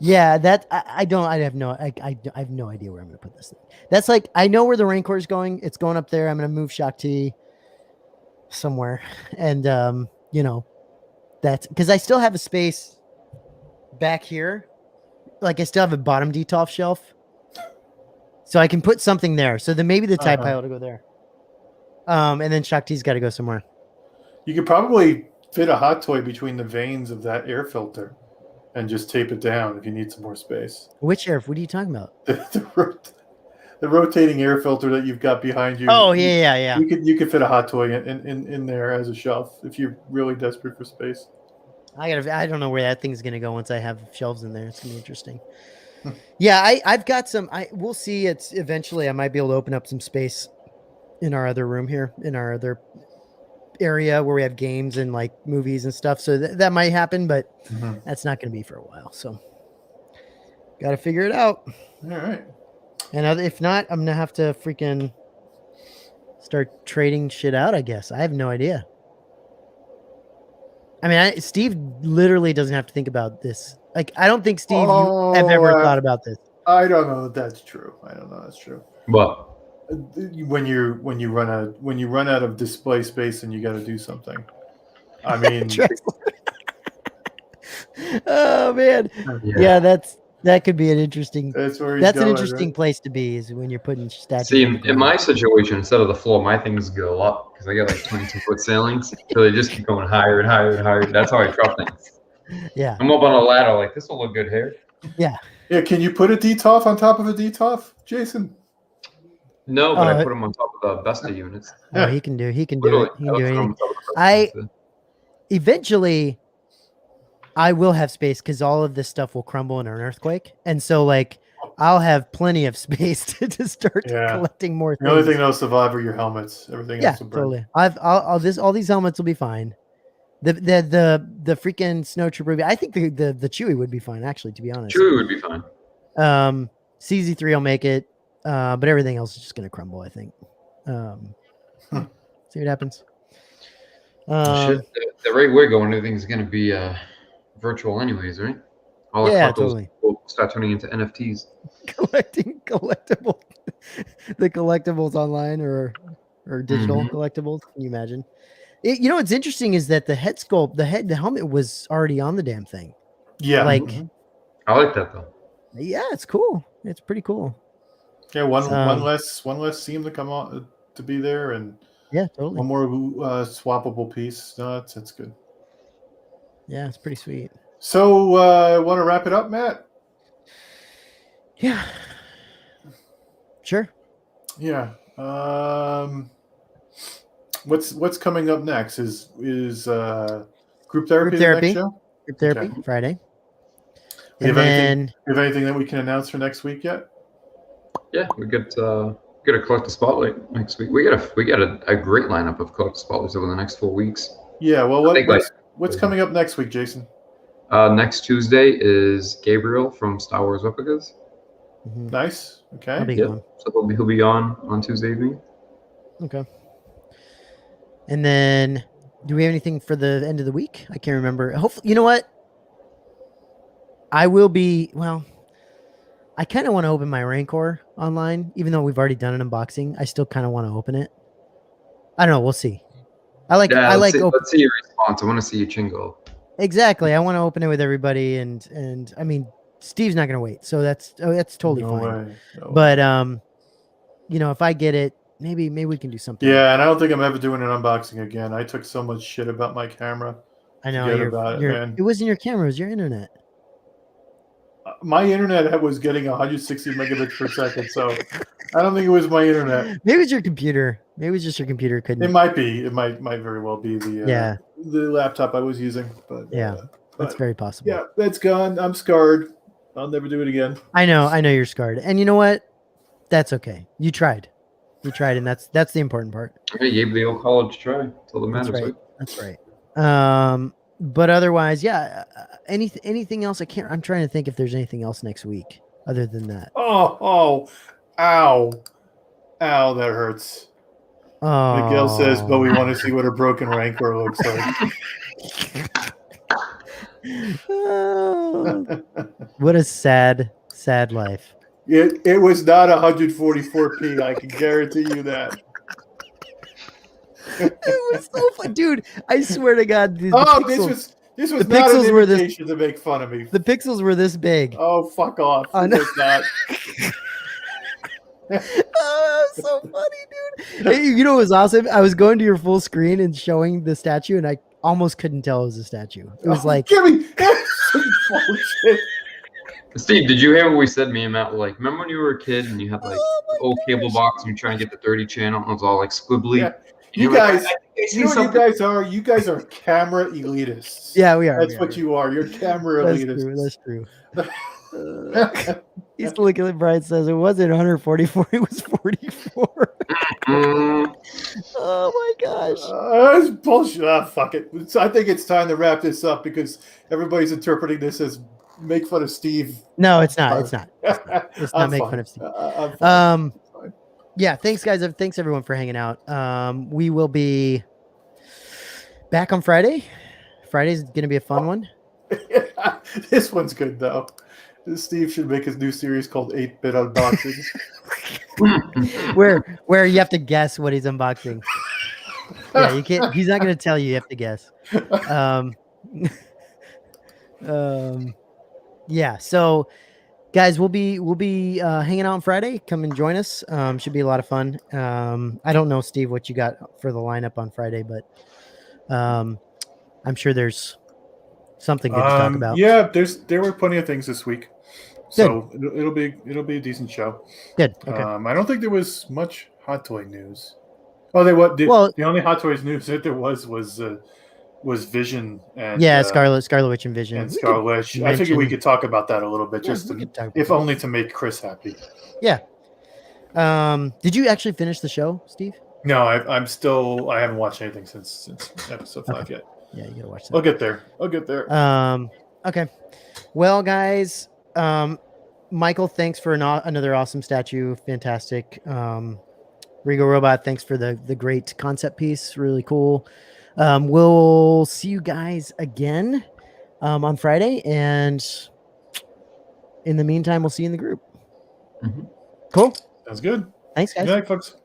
Yeah, that I have no idea where I'm gonna put this thing. That's like I know where the Rancor is going. It's going up there. I'm gonna move Shakti somewhere, and that's because I still have a space back here. Like I still have a bottom detolf shelf, so I can put something there. So then maybe the TIE pilot will go there. And then Shakti's got to go somewhere. You could probably fit a hot toy between the vanes of that air filter and just tape it down if you need some more space. Which air? What are you talking about? The rotating air filter that you've got behind you. Oh yeah. You could fit a hot toy in there as a shelf if you're really desperate for space. I don't know where that thing's gonna go once I have shelves in there. It's gonna be interesting. Yeah, I've got some. We'll see. It's eventually I might be able to open up some space in our other room here, in our other area where we have games and like movies and stuff. So that might happen, but that's not going to be for a while. So got to figure it out. All right. And if not, I'm going to have to freaking start trading shit out, I guess. I have no idea. I mean, Steve literally doesn't have to think about this. Like, I don't think, Steve, you have ever thought about this. I don't know that that's true. I don't know that's true. What? When you run out of display space and you got to do something. I mean, oh man, yeah, that could be an interesting. That's an interesting place to be is when you're putting statues. See, in my situation, instead of the floor, my things go up because I got like 22-foot ceilings, so they just keep going higher and higher and higher. That's how I drop things. Yeah, I'm up on a ladder, like this will look good here. Yeah. Yeah, can you put a DTOF on top of a DTOF, Jason? No, but I put them on top of the Vesta units. Oh, he can do it. He can do anything. Eventually, I will have space because all of this stuff will crumble in an earthquake, and so like I'll have plenty of space to start collecting more. The only thing that'll survive are your helmets. Everything else will burn. Totally. All these helmets will be fine. The freaking snow trooper. I think the Chewie would be fine. Actually, to be honest, Chewie would be fine. CZ3 will make it. But everything else is just going to crumble, I think. See what happens. The rate we're going, everything's going to be virtual anyways, right? All our totally. Will start turning into NFTs. Collecting collectibles. The collectibles online or digital collectibles. Can you imagine? What's interesting is that the head sculpt, the helmet was already on the damn thing. Yeah. Like, I like that though. Yeah, it's cool. It's pretty cool. Yeah, one less seam to come on to be there, and totally. One more swappable piece. No, that's good. Yeah, it's pretty sweet. So, want to wrap it up, Matt? Yeah. Sure. Yeah. What's coming up next? Is group therapy the next show? Group therapy Friday. Do you have anything that we can announce for next week yet? Yeah, we got to collect the spotlight next week. We got a great lineup of collect spotlights over the next 4 weeks. Yeah, well, what's coming up next week, Jason? Next Tuesday is Gabriel from Star Wars Replicas. Mhm. Nice. Okay. I'll be Yep. going. So he'll be on Tuesday evening. Okay. And then, do we have anything for the end of the week? I can't remember. Hopefully, you know what? I will be. Well, I kind of want to open my Rancor online, even though we've already done an unboxing. I still kind of want to open it. I don't know. We'll see. I like. Yeah, I let's like. see. Let's see your response. I want to see you chingle. Exactly. I want to open it with everybody, and I mean, Steve's not gonna wait, so that's totally No fine. way. No way. But you know, if I get it, maybe we can do something. Yeah, and I don't think I'm ever doing an unboxing again. I took so much shit about my camera. I know Forget about it, man. It wasn't your camera; it was your internet. My internet was getting 160 megabits per second, so I don't think it was my internet. Maybe it was your computer. Maybe it was just your computer couldn't. It might be. It might very well be the laptop I was using. But Yeah, that's very possible. Yeah, that's gone. I'm scarred. I'll never do it again. I know you're scarred, and you know what? That's okay. You tried, and that's the important part. Hey, you gave the old college try. That's all that matters. That's right. That's right. But otherwise, yeah. Anything else? I'm trying to think if there's anything else next week other than that. Ow, that hurts. Oh, Miguel says, but we want to see what a broken Rancor looks like. Oh, what a sad life. It was not 144p. I can guarantee you that. It was so fun, dude. I swear to God. This was the not pixels an were this. invitation to make fun of me. The pixels were this big. Oh, fuck off! Oh, It no. was not. Oh, so funny, dude. Hey, you know what was awesome? I was going to your full screen and showing the statue, and I almost couldn't tell it was a statue. It was like, give me bullshit. Steve, did you hear what we said, me and Matt? Like, remember when you were a kid and you had like the old cable box and you're trying to get the 30 channel and it was all like squibbly? Yeah. And You you're like, guys, I think I see you know what something. you guys are? You guys are camera elitists. yeah, we are. That's what you are. You're camera That's elitists. true. He's looking at Brian says it wasn't 144, it was 44. Oh my gosh. That's bullshit. Fuck it. I think it's time to wrap this up because everybody's interpreting this as make fun of Steve. No, it's not. It's not. Let's not make fun of Steve. I'm fine. Yeah, thanks guys. Thanks everyone for hanging out. We will be back on Friday. Friday's gonna be a fun one. This one's good though. Steve should make his new series called 8-Bit Unboxings. where you have to guess what he's unboxing. Yeah, you can't. He's not gonna tell you. You have to guess. Yeah. So, guys, we'll be hanging out on Friday. Come and join us. Should be a lot of fun. I don't know, Steve, what you got for the lineup on Friday, but I'm sure there's something good to talk about. Yeah, there were plenty of things this week, so it'll be a decent show. Good. Okay. I don't think there was much Hot Toy news. Oh, the only Hot Toys news that there was Vision and Scarlet Witch and Vision and Scarlet Witch. I figured we could talk about that a little bit, if only to make Chris happy. Yeah. Did you actually finish the show, Steve? No, I haven't watched anything since episode 5 yet. Yeah, you gotta watch that. I'll get there. Okay. Well, guys, Michael, thanks for another awesome statue. Fantastic. Regal Robot, thanks for the great concept piece. Really cool. We'll see you guys again on Friday, and in the meantime, we'll see you in the group. Mm-hmm. Cool. Sounds good. Thanks, guys. Good night, folks.